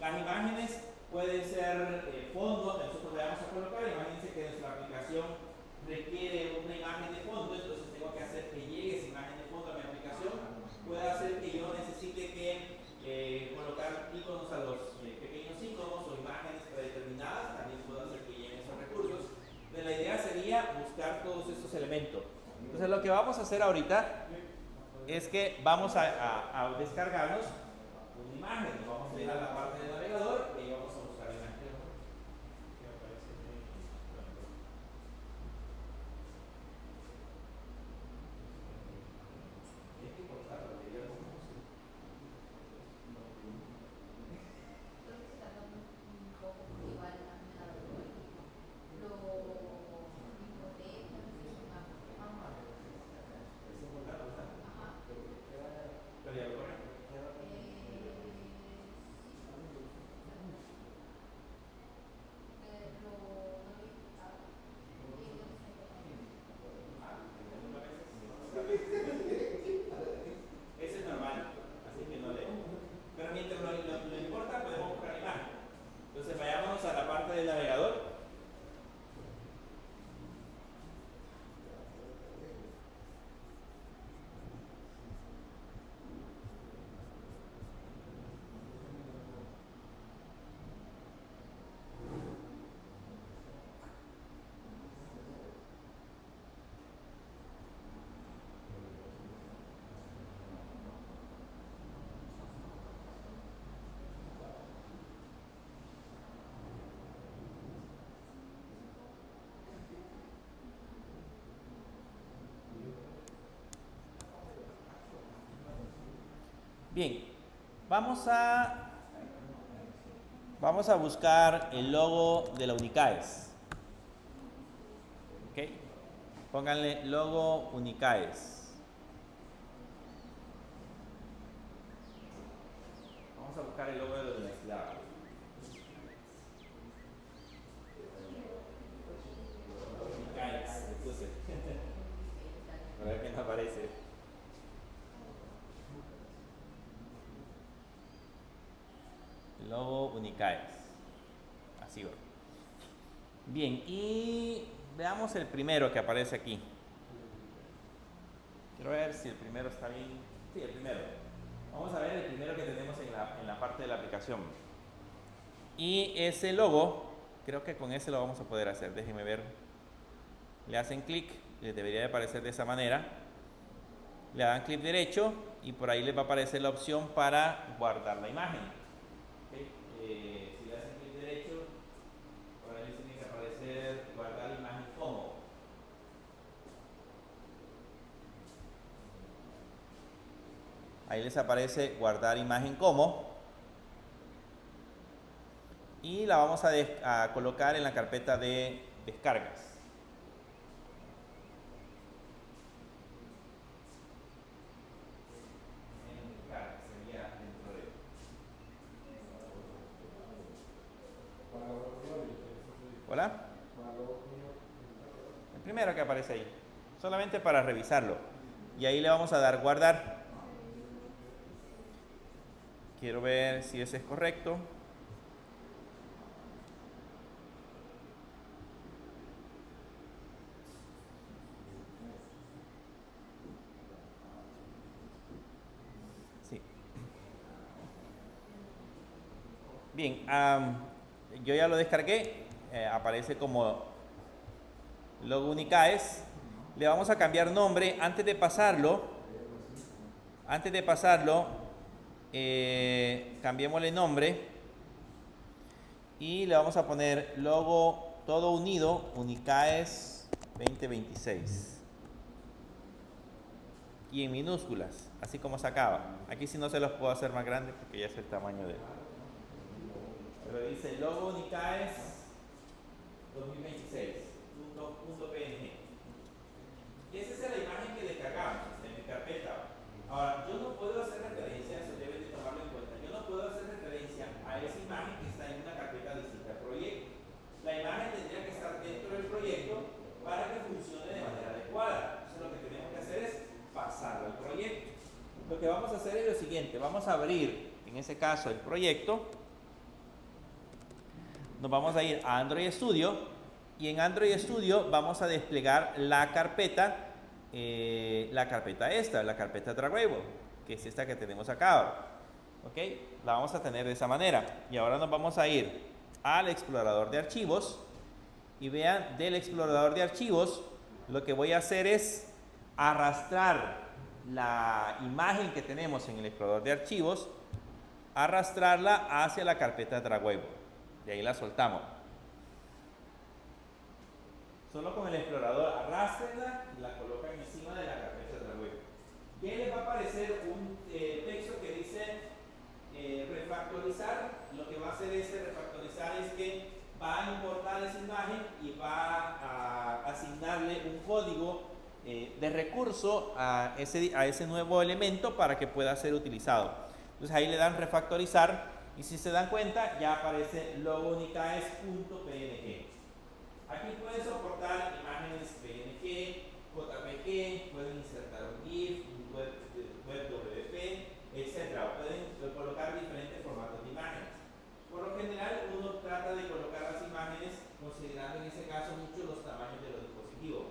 Speaker 1: Las imágenes pueden ser fondos que nosotros vayamos a colocar. Imagínense que nuestra aplicación requiere una imagen de fondo, entonces tengo que hacer que llegue esa imagen de fondo a mi aplicación. Puede hacer que yo necesite que colocar iconos a los pequeños iconos o imágenes predeterminadas, también puedo hacer que lleguen esos recursos. Pero la idea sería buscar todos estos elementos. Entonces lo que vamos a hacer ahorita es que vamos a descargarnos una imagen. Vamos a ir a la parte del navegador y vamos a buscar la imagen. Bien, vamos a buscar el logo de la Unicaes. ¿Ok? Pónganle logo Unicaes. Vamos a buscar el logo de la universidad. Unicaes, le puse. A ver qué me aparece. Logo Unicaes. Así va. Bien, y veamos el primero que aparece aquí. Quiero ver si el primero está bien. Sí, el primero. Vamos a ver el primero que tenemos en la parte de la aplicación. Y ese logo, creo que con ese lo vamos a poder hacer. Déjenme ver. Le hacen clic, les debería de aparecer de esa manera. Le dan clic derecho y por ahí les va a aparecer la opción para guardar la imagen. ¿Okay? Si le hacen clic derecho, por ahí les tiene que aparecer guardar imagen como. Ahí les aparece guardar imagen como. Y la vamos a colocar en la carpeta de descargas. Sería dentro de. ¿Hola? El primero que aparece ahí. Solamente para revisarlo. Y ahí le vamos a dar guardar. Quiero ver si ese es correcto. Sí. Bien, yo ya lo descargué. Aparece como logo Unicaes. Le vamos a cambiar nombre. Antes de pasarlo, cambiémosle nombre y le vamos a poner logo todo unido Unicaes 2026 y en minúsculas, así como se acaba. Aquí sí no se los puedo hacer más grandes porque ya es el tamaño de, pero dice logo Unicaes 2026 .png. Esa es la imagen que descargamos en mi carpeta. Ahora, yo no puedo hacer referencia, eso deben de tomarlo en cuenta, yo no puedo hacer referencia a esa imagen que está en una carpeta distinta al proyecto. La imagen tendría que estar dentro del proyecto para que funcione de manera adecuada. Entonces lo que tenemos que hacer es pasarlo al proyecto. Lo que vamos a hacer es lo siguiente, vamos a abrir, en ese caso, el proyecto. Nos vamos a ir a Android Studio y en Android Studio vamos a desplegar la carpeta la carpeta Dragable, que es esta que tenemos acá ahora. ¿Ok? La vamos a tener de esa manera. Y ahora nos vamos a ir al explorador de archivos y vean, del explorador de archivos lo que voy a hacer es arrastrar la imagen que tenemos en el explorador de archivos, arrastrarla hacia la carpeta Dragable. De ahí la soltamos. Solo con el explorador arrastrenla y la colocan encima de la carpeta Dragable. Y ahí les va a aparecer un texto que dice refactorizar. Lo que va a hacer este refactorizar es que va a importar esa imagen y va a asignarle un código de recurso a ese nuevo elemento para que pueda ser utilizado. Entonces ahí le dan refactorizar y si se dan cuenta ya aparece logo unicaes.png. Aquí pueden soportar imágenes PNG, JPG, pueden insertar un GIF, un WebWP, etc. Pueden colocar diferentes formatos de imágenes. Por lo general uno trata de colocar las imágenes considerando en ese caso mucho los tamaños de los dispositivos.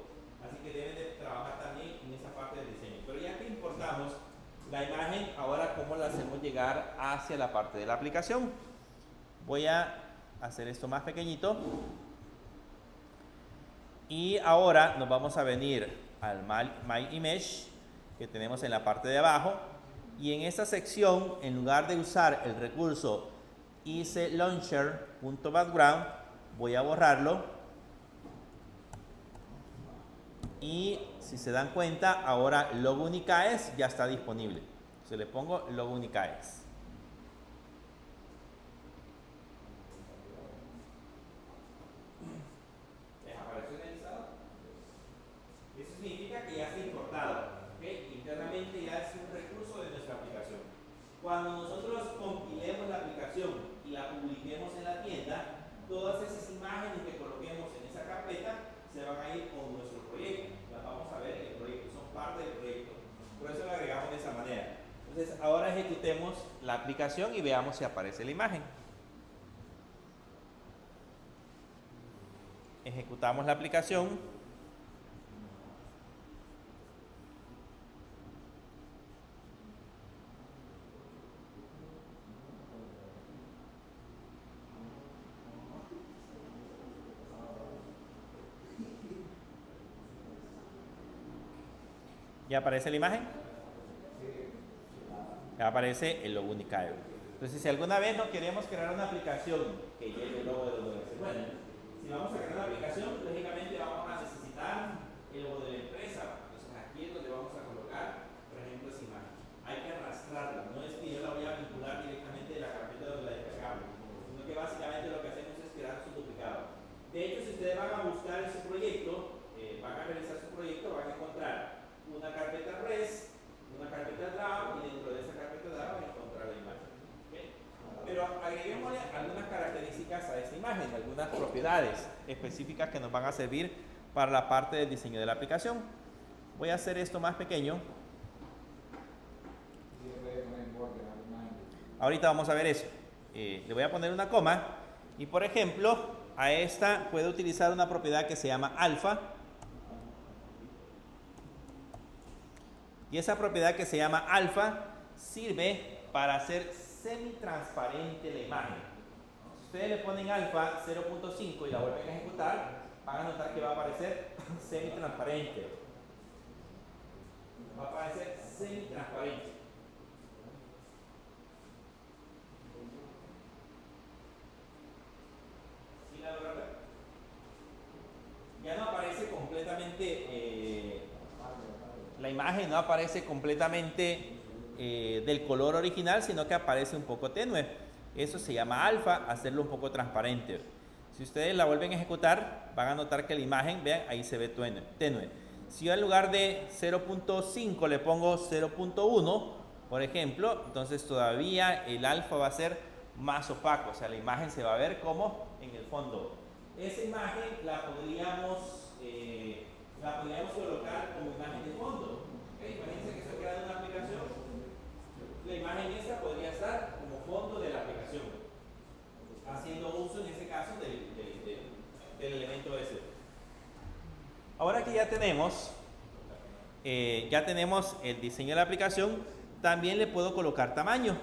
Speaker 1: Así que deben de trabajar también en esa parte del diseño. Pero ya que importamos la imagen, ahora cómo la hacemos llegar hacia la parte de la aplicación. Voy a hacer esto más pequeñito. Y ahora nos vamos a venir al My Image que tenemos en la parte de abajo. Y en esta sección, en lugar de usar el recurso isLauncher.background, voy a borrarlo. Y si se dan cuenta, ahora logo Unicaes ya está disponible. Entonces le pongo logo Unicaes. ¿Les apareció en el listado? Eso significa que ya está importado, ¿okay? Internamente ya es un recurso de nuestra aplicación. Cuando nosotros compilemos la aplicación y la publiquemos en la tienda, todas esas imágenes que coloquemos en esa carpeta se van a ir con nuestro proyecto. Las vamos a ver en el proyecto, son parte del proyecto. Por eso lo agregamos de esa manera. Entonces ahora ejecutemos la aplicación y veamos si aparece la imagen. Ejecutamos la aplicación. ¿Ya aparece la imagen? Ya aparece el logo Unicaes. Entonces, si alguna vez no queremos crear una aplicación que lleve el logo de los WS, bueno, si vamos a crear una aplicación, lógicamente vamos a necesitar el logo de la empresa. Entonces, aquí es donde vamos a colocar, por ejemplo, esa imagen. Hay que arrastrarla, no es que yo la voy a vincular directamente de la carpeta donde la descargamos, sino que básicamente lo que hacemos es crear su duplicado. De hecho, si ustedes van a buscar en su proyecto, van a realizar su proyecto, van a encontrar una carpeta res, una carpeta DAO, y dentro de esa carpeta DAO van a encontrar la imagen. ¿Okay? Pero agreguémosle algunas características a esta imagen, algunas propiedades específicas que nos van a servir para la parte del diseño de la aplicación. Voy a hacer esto más pequeño. Ahorita vamos a ver eso. Le voy a poner una coma y, por ejemplo, a esta puedo utilizar una propiedad que se llama alfa. Y esa propiedad que se llama alfa sirve para hacer semi-transparente la imagen. Si ustedes le ponen alfa 0.5 y la vuelven a ejecutar, van a notar que va a aparecer semi-transparente. Va a aparecer semi-transparente. ¿Sí la logran ver? Ya no aparece completamente... la imagen no aparece completamente del color original, sino que aparece un poco tenue. Eso se llama alfa, hacerlo un poco transparente. Si ustedes la vuelven a ejecutar, van a notar que la imagen, vean, ahí se ve tenue. Si yo en lugar de 0.5 le pongo 0.1, por ejemplo, entonces todavía el alfa va a ser más opaco, o sea, la imagen se va a ver como en el fondo. Esa imagen la podríamos colocar como imagen de fondo. ¿Okay? Imagínense que estoy creando una aplicación. La imagen esta podría estar como fondo de la aplicación, haciendo uso en este caso del elemento S. Ahora que ya tenemos el diseño de la aplicación, también le puedo colocar tamaño.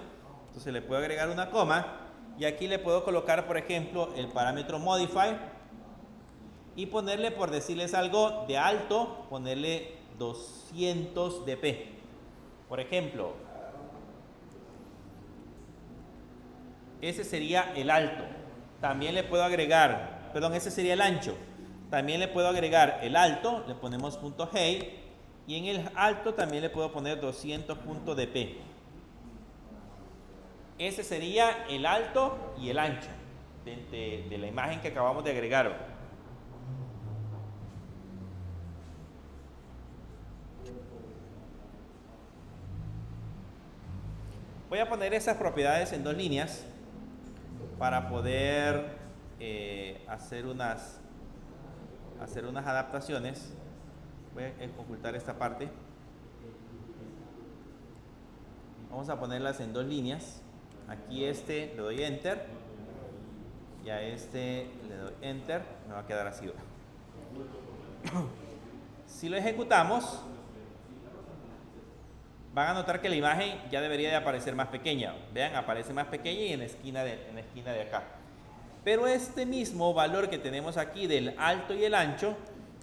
Speaker 1: Entonces le puedo agregar una coma y aquí le puedo colocar, por ejemplo, el parámetro modify y ponerle, por decirles algo de alto, ponerle 200 dp. Por ejemplo, ese sería el alto. También le puedo agregar, perdón, ese sería el ancho. También le puedo agregar el alto, le ponemos punto .hey y en el alto también le puedo poner 200 punto .dp. Ese sería el alto y el ancho de la imagen que acabamos de agregar. Voy a poner esas propiedades en dos líneas para poder hacer unas adaptaciones. Voy a ocultar esta parte. Vamos a ponerlas en dos líneas. Aquí le doy enter y a le doy enter. Me va a quedar así. Si lo ejecutamos, van a notar que la imagen ya debería de aparecer más pequeña. Vean, aparece más pequeña y en la esquina de acá. Pero este mismo valor que tenemos aquí del alto y el ancho,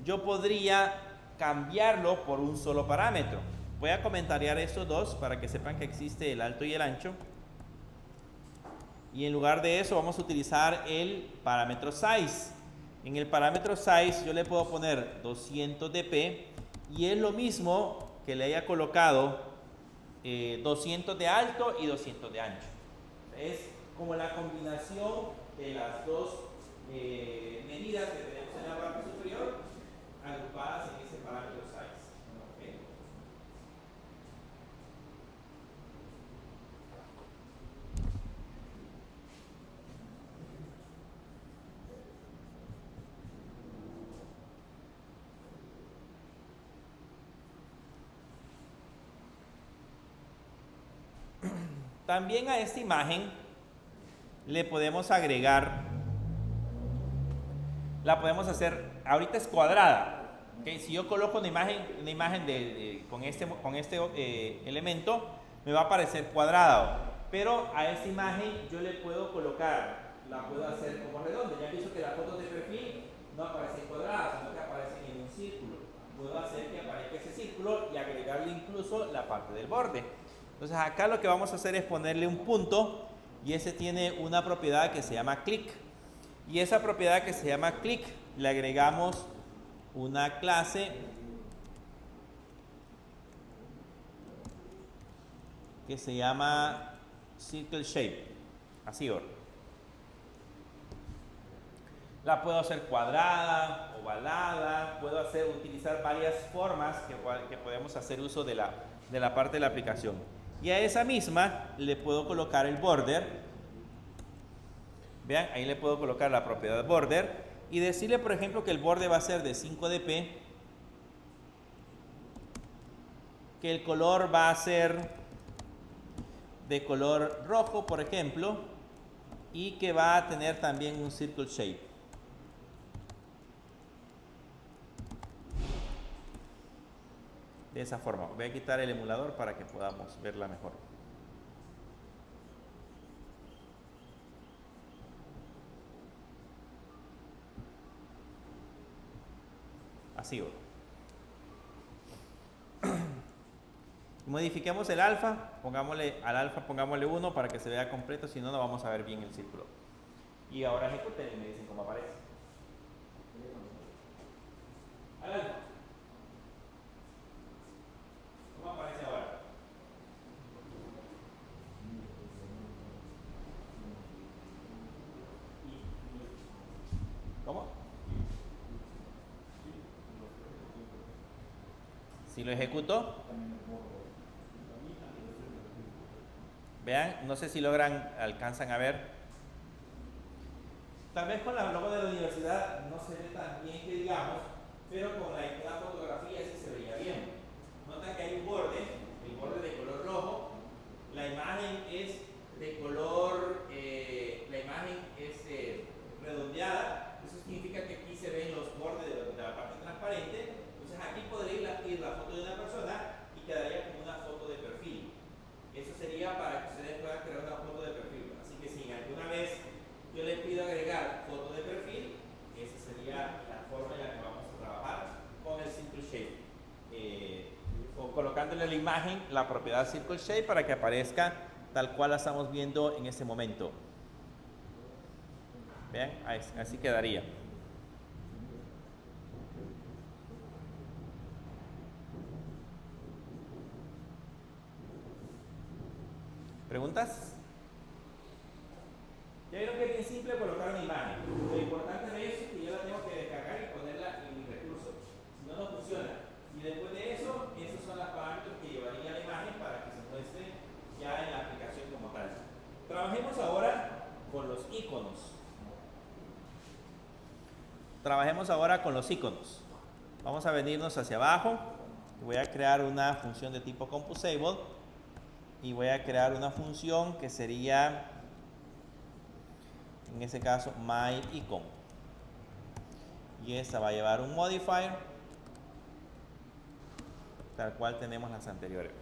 Speaker 1: yo podría cambiarlo por un solo parámetro. Voy a comentariar estos dos para que sepan que existe el alto y el ancho. Y en lugar de eso vamos a utilizar el parámetro size. En el parámetro size yo le puedo poner 200 dp y es lo mismo que le haya colocado 200 de alto y 200 de ancho. Es como la combinación de las dos medidas que tenemos en la parte superior agrupadas en ese parámetro size. ¿Okay? También a esta imagen le podemos agregar, la podemos hacer, ahorita es cuadrada, ¿okay? Si yo coloco una imagen con este elemento, me va a aparecer cuadrado, pero a esta imagen yo le puedo colocar, la puedo hacer como redonda. Ya he visto que las fotos de perfil no aparecen cuadradas, sino que aparecen en un círculo. Puedo hacer que aparezca ese círculo y agregarle incluso la parte del borde. Entonces acá lo que vamos a hacer es ponerle un punto, y ese tiene una propiedad que se llama click. Y esa propiedad que se llama click le agregamos una clase que se llama circle shape. Así, la puedo hacer cuadrada, ovalada, puedo utilizar varias formas que podemos hacer uso de la parte de la aplicación. Y a esa misma le puedo colocar el border. Vean, ahí le puedo colocar la propiedad border y decirle, por ejemplo, que el borde va a ser de 5 dp, que el color va a ser de color rojo, por ejemplo, y que va a tener también un circle shape. De esa forma. Voy a quitar el emulador para que podamos verla mejor. Así. Modifiquemos el alfa, al alfa pongámosle 1 para que se vea completo, si no, no vamos a ver bien el círculo. Y ahora ejecuten y me dicen cómo aparece. Al alfa. ¿Cómo aparece ahora? ¿Cómo? Si lo ejecuto, vean, no sé si alcanzan a ver. Tal vez con la logo de la universidad no se ve tan bien que digamos, pero con la fotografía sí se veía bien. Notan que hay un borde, el borde de color rojo, la imagen es de color, redondeada, eso significa que aquí se ven los bordes de la parte transparente. Entonces aquí podría ir la foto de una persona y quedaría como una foto de perfil. Eso sería para que ustedes puedan crear una foto de perfil. Así que si alguna vez yo les pido agregar foto de perfil, esa sería la forma en la que vamos a trabajar con el circle shape. Colocándole a la imagen la propiedad circle shape para que aparezca tal cual la estamos viendo en este momento. Vean, así quedaría. ¿Preguntas? Ya vieron que es bien simple colocar una imagen. Lo importante de eso es que yo la tengo que descargar y ponerla en mi recurso. Si no, no funciona. Y después de eso, esos son los parámetros que llevaría la imagen para que se muestre ya en la aplicación como tal. Trabajemos ahora con los iconos. Vamos a venirnos hacia abajo. Voy a crear una función de tipo composable y voy a crear una función que sería, en ese caso, myIcon. Y esta va a llevar un modifier tal cual tenemos las anteriores.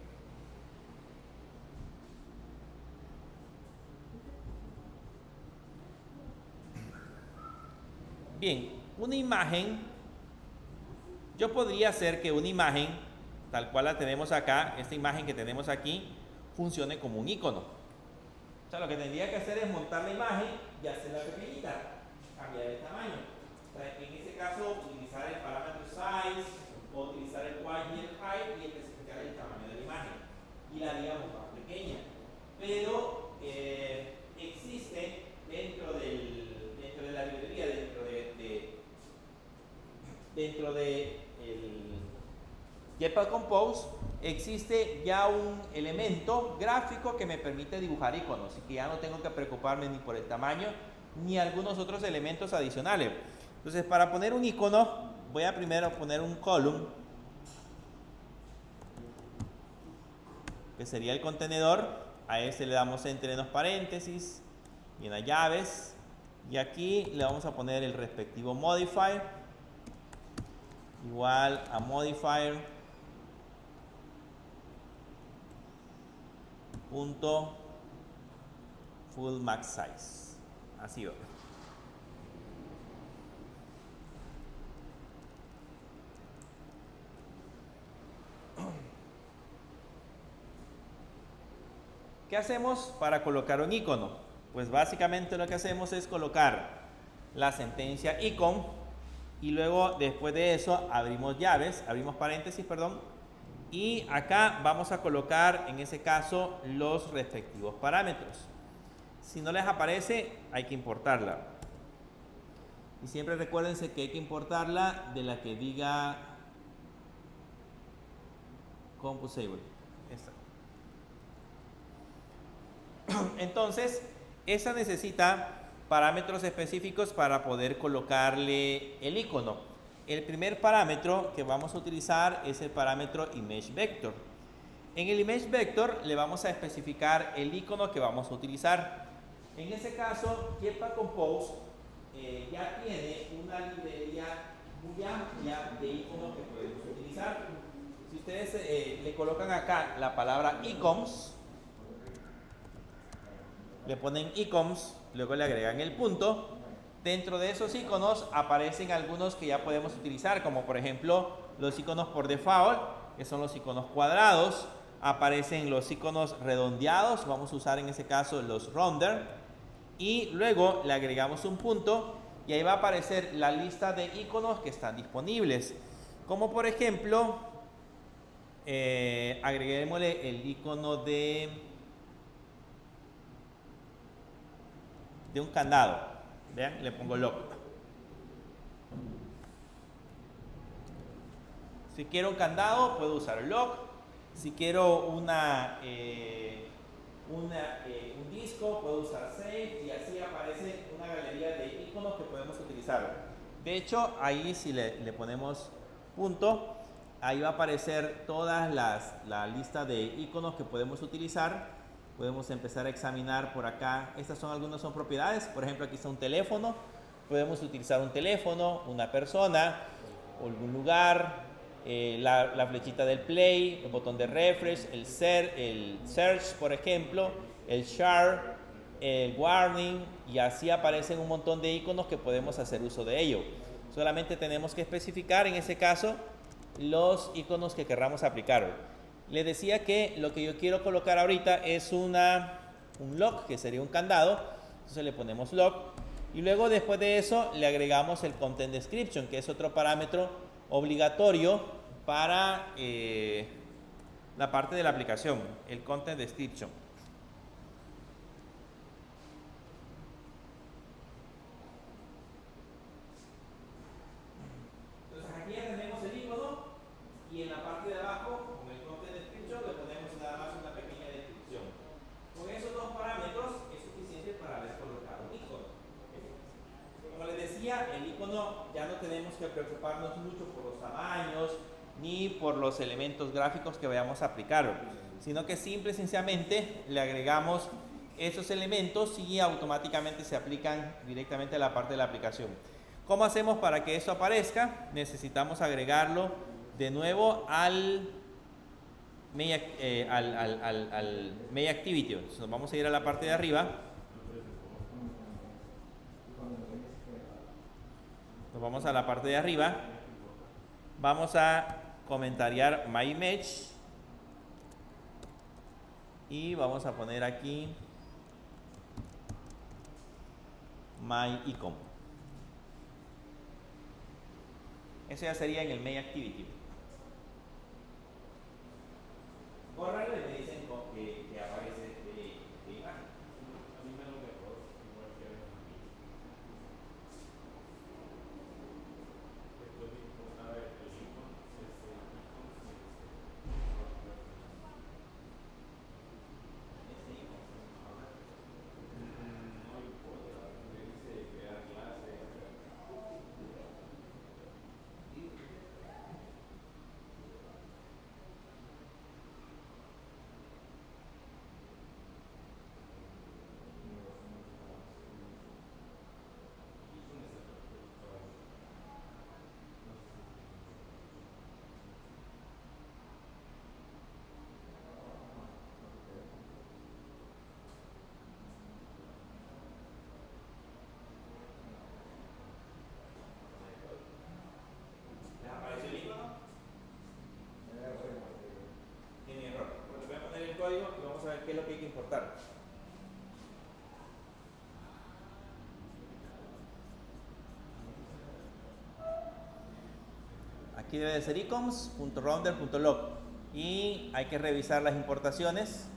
Speaker 1: Bien, una imagen, yo podría hacer que una imagen, tal cual la tenemos acá, esta imagen que tenemos aquí, funcione como un icono. O sea, lo que tendría que hacer es montar la imagen y hacerla pequeñita, cambiar el tamaño. O sea, en este caso, utilizar el parámetro size, o utilizar el width y el height y especificar el tamaño de la imagen. Y la haría Compose existe ya un elemento gráfico que me permite dibujar iconos y que ya no tengo que preocuparme ni por el tamaño ni algunos otros elementos adicionales. Entonces, para poner un icono, voy a primero poner un column, que sería el contenedor. A este le damos entre en los paréntesis y en las llaves. Y aquí le vamos a poner el respectivo modifier, igual a modifier punto full max size. Así va. ¿Qué hacemos para colocar un icono? Pues básicamente lo que hacemos es colocar la sentencia icon y luego después de eso abrimos llaves, abrimos paréntesis, perdón, y acá vamos a colocar en ese caso los respectivos parámetros. Si no les aparece, hay que importarla. Y siempre recuérdense que hay que importarla de la que diga composable. Esta. Entonces, esa necesita parámetros específicos para poder colocarle el icono. El primer parámetro que vamos a utilizar es el parámetro ImageVector. En el ImageVector le vamos a especificar el icono que vamos a utilizar. En ese caso, Jetpack Compose ya tiene una librería muy amplia de iconos que podemos utilizar. Si ustedes le colocan acá la palabra icons, le ponen icons, luego le agregan el punto. Dentro de esos iconos aparecen algunos que ya podemos utilizar, como por ejemplo los iconos por default, que son los iconos cuadrados. Aparecen los iconos redondeados, vamos a usar en ese caso los rounder. Y luego le agregamos un punto y ahí va a aparecer la lista de iconos que están disponibles. Como por ejemplo, agreguémosle el icono de un candado. Vean, le pongo lock. Si quiero un candado, puedo usar lock. Si quiero un disco, puedo usar save, y así aparece una galería de iconos que podemos utilizar. De hecho, ahí si le ponemos punto, ahí va a aparecer todas la lista de iconos que podemos utilizar. Podemos empezar a examinar por acá. Estas son propiedades. Por ejemplo, aquí está un teléfono. Podemos utilizar un teléfono, una persona, algún lugar, la flechita del play, el botón de refresh, el search, por ejemplo, el share, el warning, y así aparecen un montón de iconos que podemos hacer uso de ello. Solamente tenemos que especificar en ese caso los iconos que querramos aplicar. Les decía que lo que yo quiero colocar ahorita es un lock, que sería un candado. Entonces le ponemos lock y luego después de eso le agregamos el content description, que es otro parámetro obligatorio para la parte de la aplicación, el content description. Entonces aquí ya tenemos el icono y en la parte de abajo, con el content description, le ponemos nada más una pequeña descripción. Con esos dos parámetros es suficiente para haber colocado un icono. Como les decía, el icono ya no tenemos que preocuparnos mucho por los tamaños ni por los elementos gráficos que vayamos a aplicar, sino que simple y sencillamente le agregamos esos elementos y automáticamente se aplican directamente a la parte de la aplicación. ¿Cómo hacemos para que eso aparezca? Necesitamos agregarlo de nuevo al Main Activity. Entonces nos vamos a ir a la parte de arriba. Nos vamos a la parte de arriba. Vamos a comentariar My Image. Y vamos a poner aquí My Icon. Eso ya sería en el Main Activity. Córralo y me dicen que aparece de imagen.
Speaker 2: A mí me lo mejor, igual que a mí. Después de importar el icono,
Speaker 1: el código y vamos a ver qué es lo que hay que importar. Aquí debe de ser icoms.rounder.log y hay que revisar las importaciones.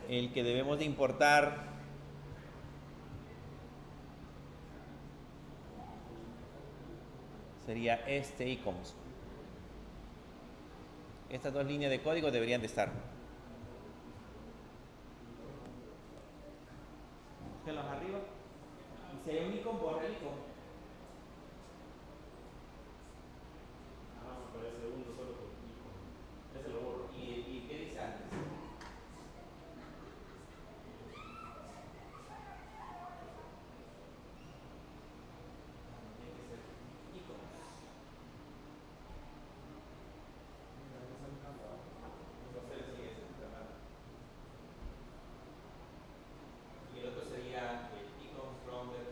Speaker 1: El que debemos de importar sería este icoms. Estas dos líneas de código deberían de estar. Búsquenlos arriba. Y si hay un icon, borra el icon.
Speaker 2: Ah, me parece uno solo con icono. Ese lo borro.
Speaker 1: ¿Y qué dice antes? Tiene que ser iconos. Entonces sigue ese llamado. Y el otro sería el icons rounder.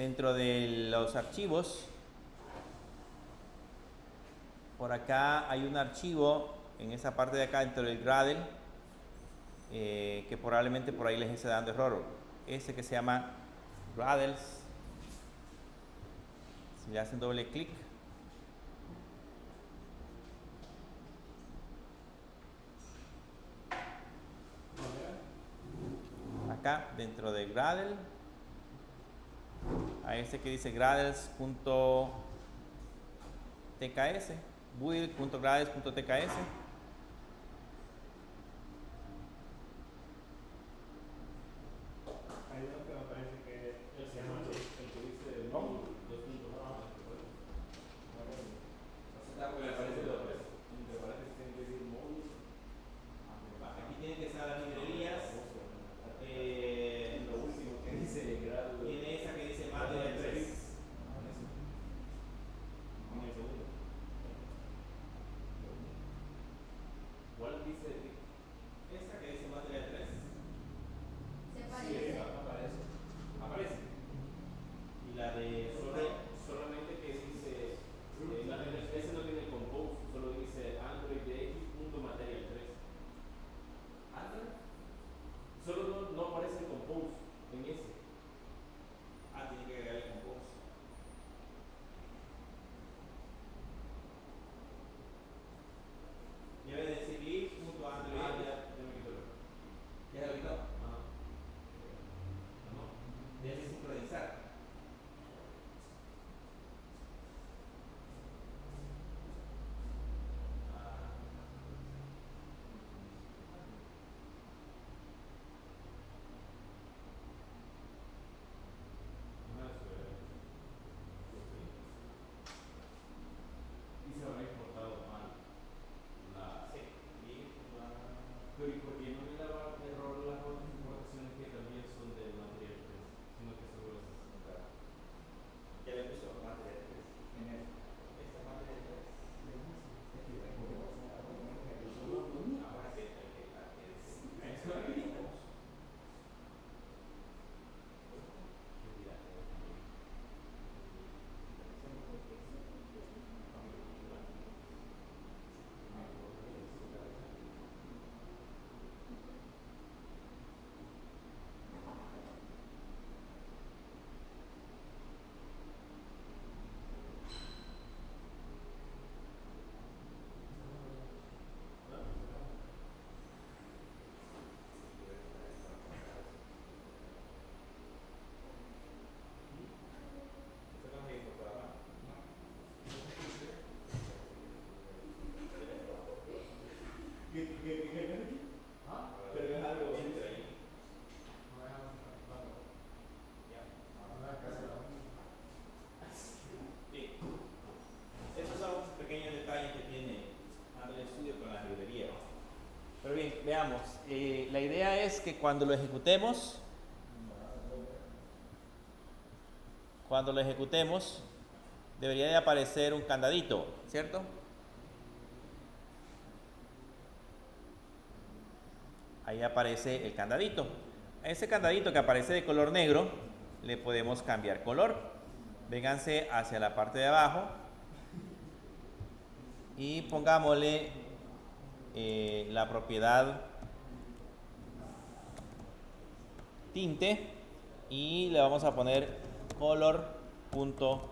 Speaker 1: dentro de los archivos, por acá hay un archivo en esa parte de acá dentro del Gradle que probablemente por ahí les esté dando error. Este que se llama Gradles. Si le hacen doble clic, acá dentro de Gradle, a este que dice gradles.tks, build.gradles.tks.
Speaker 2: Hay uno que me parece que se llama el que dice módulo, dos puntos abajo. Me parece doble. Me parece que tiene que decir módulo.
Speaker 1: Aquí tienen que estar las librerías.
Speaker 2: Lo último que dice grado.
Speaker 1: Tiene esa que dice Material 3.
Speaker 2: En el segundo. ¿Cuál dice?
Speaker 1: Esta que dice Material 3.
Speaker 3: Se
Speaker 2: Sí,
Speaker 3: parece.
Speaker 2: aparece. Aparece.
Speaker 1: Y la de
Speaker 2: Solamente que dice, ese no tiene compose, solo dice Android de X.material 3.
Speaker 1: Android.
Speaker 2: Solo no aparece el compose en ese.
Speaker 1: Tiene que agregarle compose. Debe decir lib.android.
Speaker 2: Ya me quito el.
Speaker 1: ¿Ya lo quitó?
Speaker 2: Ajá.
Speaker 1: No. Debe sincronizar.
Speaker 2: Y se habrá exportado mal.
Speaker 1: Sí. Lib.android.
Speaker 2: Pero ¿y por qué no me daba error las otras importaciones que también son del material 3? Sino que seguro se sacaron.
Speaker 1: Ya le puso Material 3. Esta Material 3. Ahora sí, pero es algo entre ahí. Bien. Estos son los pequeños detalles que tiene Android Studio con las librerías. Pero bien, veamos. La idea es que cuando lo ejecutemos, debería de aparecer un candadito, ¿cierto? Ahí aparece el candadito. A ese candadito que aparece de color negro, le podemos cambiar color. Vénganse hacia la parte de abajo y pongámosle la propiedad tinte y le vamos a poner color.blue.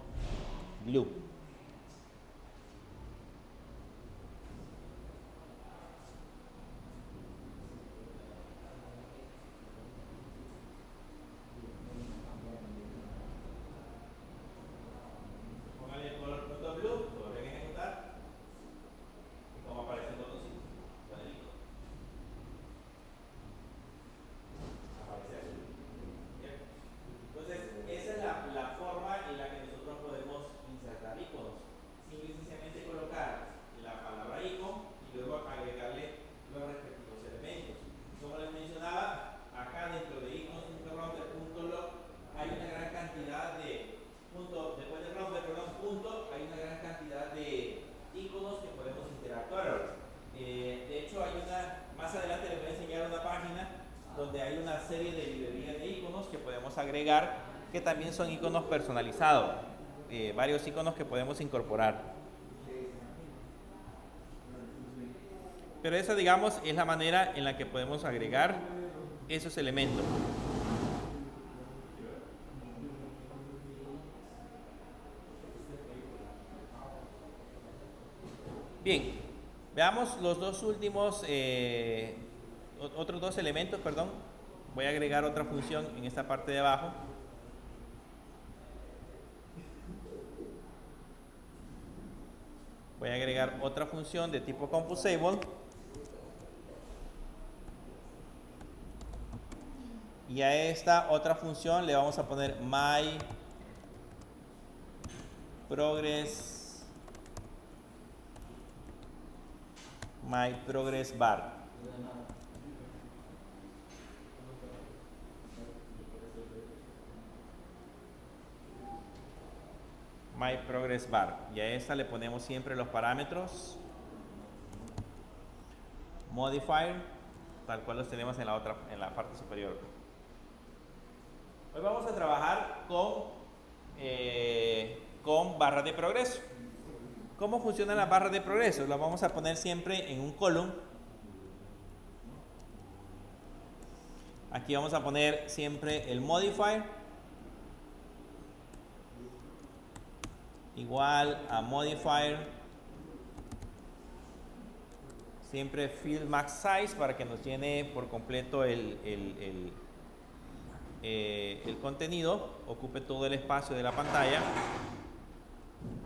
Speaker 1: Póngale el color.blue, lo vuelven a ejecutar y como aparece el botoncito, cuadrito. Aparece azul. Bien. Entonces, esa es la forma en la que nosotros podemos insertar iconos. Simple y sencillamente colocar la palabra icon y luego agregarle los respectivos elementos. Como les mencionaba, acá dentro de iconos.router.log hay una gran cantidad de después de router, punto, hay una gran cantidad de iconos que podemos interactuar. De hecho, más adelante les voy a enseñar una página donde hay una serie de librerías de iconos que podemos agregar que también son iconos personalizados, varios iconos que podemos incorporar. Pero esa, digamos, es la manera en la que podemos agregar esos elementos. Bien, veamos los dos últimos, otros dos elementos, perdón. Voy a agregar otra función en esta parte de abajo. Voy a agregar otra función de tipo composable. Y a esta otra función le vamos a poner myProgressBar. myProgressBar. Y a esta le ponemos siempre los parámetros modifier, tal cual los tenemos en la parte superior. Hoy vamos a trabajar con barras de progreso. ¿Cómo funcionan las barras de progreso? Las vamos a poner siempre en un column. Aquí vamos a poner siempre el modifier igual a modifier, siempre fill max size para que nos llene por completo el contenido, ocupe todo el espacio de la pantalla.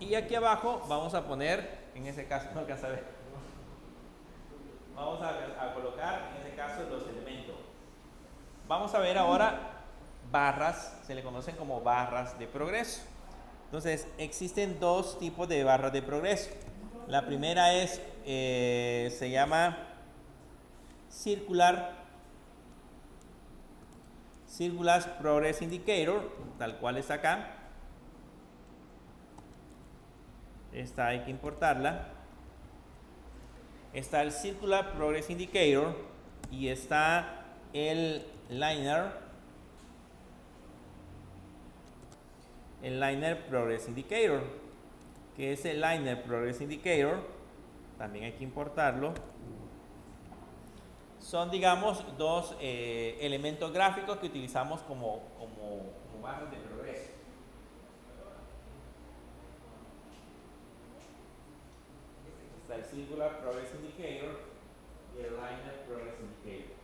Speaker 1: Y aquí abajo vamos a poner, en ese caso no alcanza a ver, vamos a colocar en ese caso los elementos. Vamos a ver ahora barras, se le conocen como barras de progreso. Entonces existen dos tipos de barras de progreso. La primera es, se llama Circular Progress Indicator, tal cual está acá. Esta hay que importarla. Está el Circular Progress Indicator y está el Linear Progress Indicator. Que es el Linear Progress Indicator, también hay que importarlo. Son, digamos, dos elementos gráficos que utilizamos como barras de progreso. Está el Circular Progress Indicator y el Linear Progress Indicator.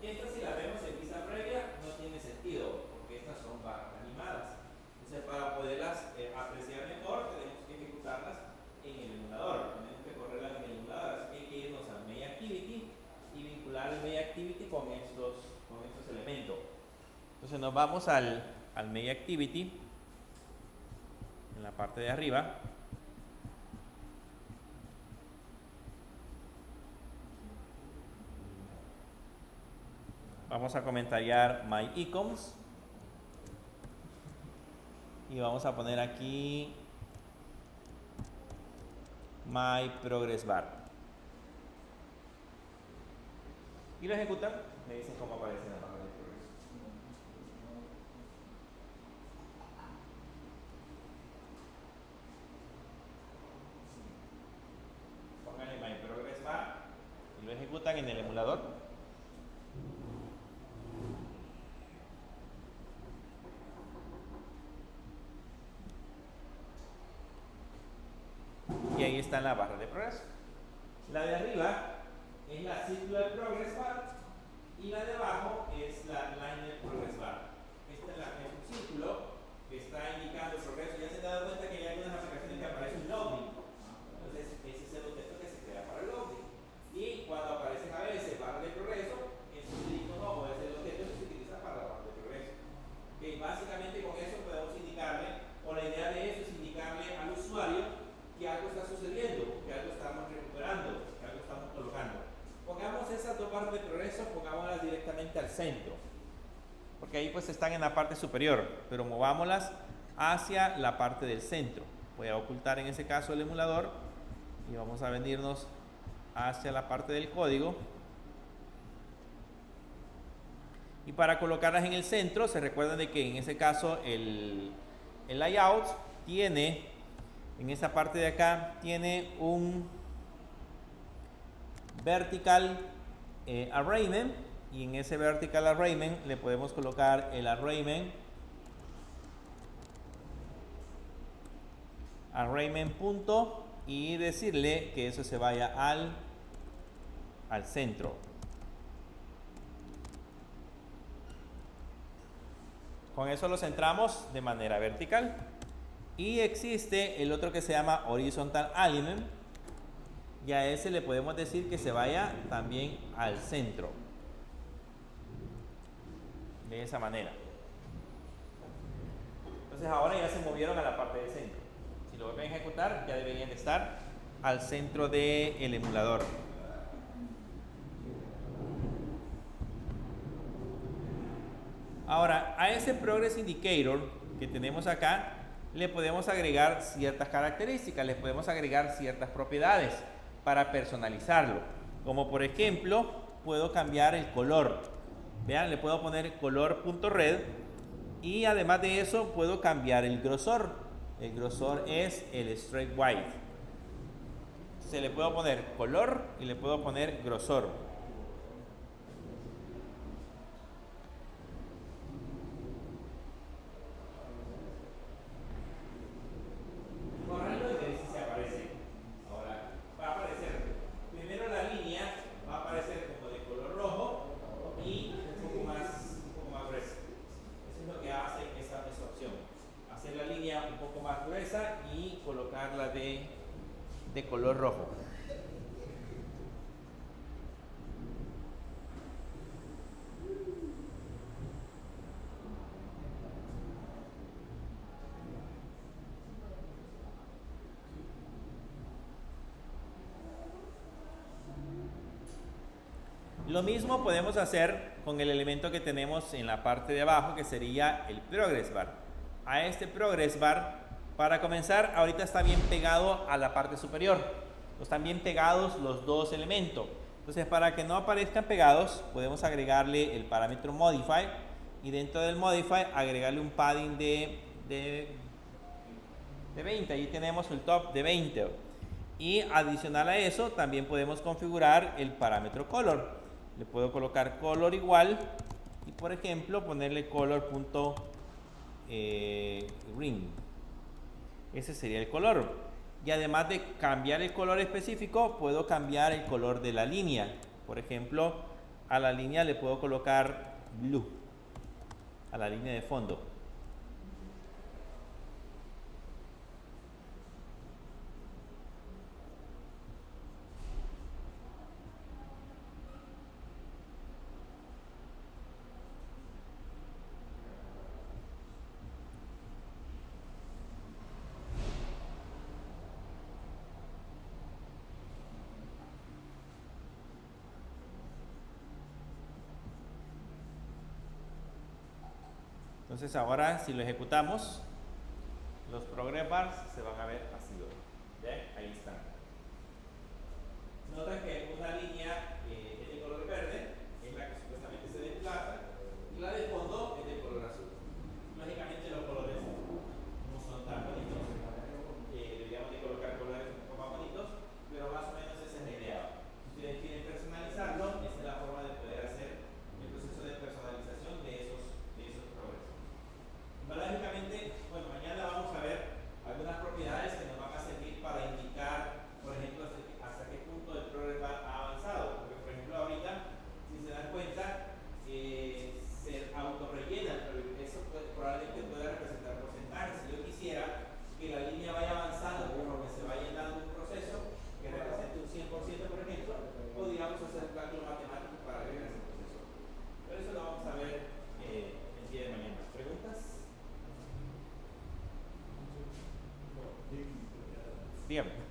Speaker 1: Esta, si la vemos en vista previa, no tiene sentido, porque estas son barras animadas. Entonces, para poderlas apreciar mejor, tenemos que ejecutarlas en el emulador. Tenemos que correrlas en el emulador, así que hay que irnos al MainActivity y vincular el MainActivity con estos elementos. Entonces nos vamos al MainActivity, en la parte de arriba. Vamos a comentariar MyIcons. Y vamos a poner aquí myProgressBar. Y lo ejecutan, me dicen cómo aparece en la barra de progreso. Pónganle myProgressBar y lo ejecutan en el emulador. Y ahí está la barra de progreso. La de arriba es la Circular Progress Bar y la de abajo es la Linear Progress Bar. Este es un círculo que está indicando el progreso. Ya se han dado cuenta que hay algunas aplicaciones que aparece un loading. Entonces ese es el objeto que se crea para el loading. Y cuando aparecen a veces barras de progreso, es un icono o es el objeto que se utiliza para la barra de progreso. Okay, básicamente con eso podemos indicarle, o la idea de eso es indicarle al usuario que algo está sucediendo, que algo estamos recuperando, que algo estamos colocando. Pongamos esas dos barras de progreso, pongámoslas directamente al centro, porque ahí pues están en la parte superior, pero movámoslas hacia la parte del centro. Voy a ocultar en ese caso el emulador y vamos a venirnos hacia la parte del código. Y para colocarlas en el centro, se recuerdan de que en ese caso el layout tiene, en esa parte de acá, tiene un vertical arrayment, y en ese vertical arrayment le podemos colocar el arrayment punto y decirle que eso se vaya al centro. Con eso lo centramos de manera vertical. Y existe el otro que se llama horizontal alignment, y a ese le podemos decir que se vaya también al centro, de esa manera. Entonces ahora ya se movieron a la parte del centro. Si lo vuelven a ejecutar, ya deberían de estar al centro del emulador. Ahora, a ese Progress Indicator que tenemos acá, le podemos agregar ciertas características, le podemos agregar ciertas propiedades para personalizarlo. Como por ejemplo, puedo cambiar el color. Vean, le puedo poner color.red, y además de eso puedo cambiar el grosor. El grosor es el straight white. Se le puedo poner color y le puedo poner grosor. Correrlo y ver si se aparece. Ahora va a aparecer primero la línea, va a aparecer como de color rojo y un poco más gruesa. Eso es lo que hace esa opción. Hacer la línea un poco más gruesa y colocarla de color rojo. Lo mismo podemos hacer con el elemento que tenemos en la parte de abajo, que sería el progress bar. A este progress bar, para comenzar, ahorita está bien pegado a la parte superior. Están bien pegados los dos elementos. Entonces, para que no aparezcan pegados, podemos agregarle el parámetro modify, y dentro del modify agregarle un padding de 20. Ahí tenemos el top de 20. Y adicional a eso, también podemos configurar el parámetro color. Le puedo colocar color igual y, por ejemplo, ponerle color.ring. Ese sería el color. Y además de cambiar el color específico, puedo cambiar el color de la línea. Por ejemplo, a la línea le puedo colocar blue, a la línea de fondo. Entonces ahora, si lo ejecutamos, los progress bars se van a ver así. ¿Ven? Ahí están. Notan que una línea es de color verde, es la que supuestamente se desplaza, y la de fondo es de color azul. Lógicamente los colores no son tan bonitos, deberíamos de colocar colores un poco más bonitos, pero más o menos esa es la idea. Si ustedes quieren personalizarlo, esa es la forma de poder hacer el proceso de personalización de esos progresos. Lógicamente, bueno, mañana vamos a ver algunas propiedades que nos van a servir para indicar, por ejemplo, hasta qué punto el progress bar ha avanzado. Porque, por ejemplo, ahorita, si se dan cuenta, se autorrellena, pero eso probablemente puede representar porcentajes. Si yo quisiera que la línea vaya avanzando conforme se vaya dando un proceso que represente un 100%, por ejemplo, podríamos hacer un cálculo matemático para agregar ese proceso. Pero eso lo vamos a ver el día de mañana. ¿Preguntas? Dígame.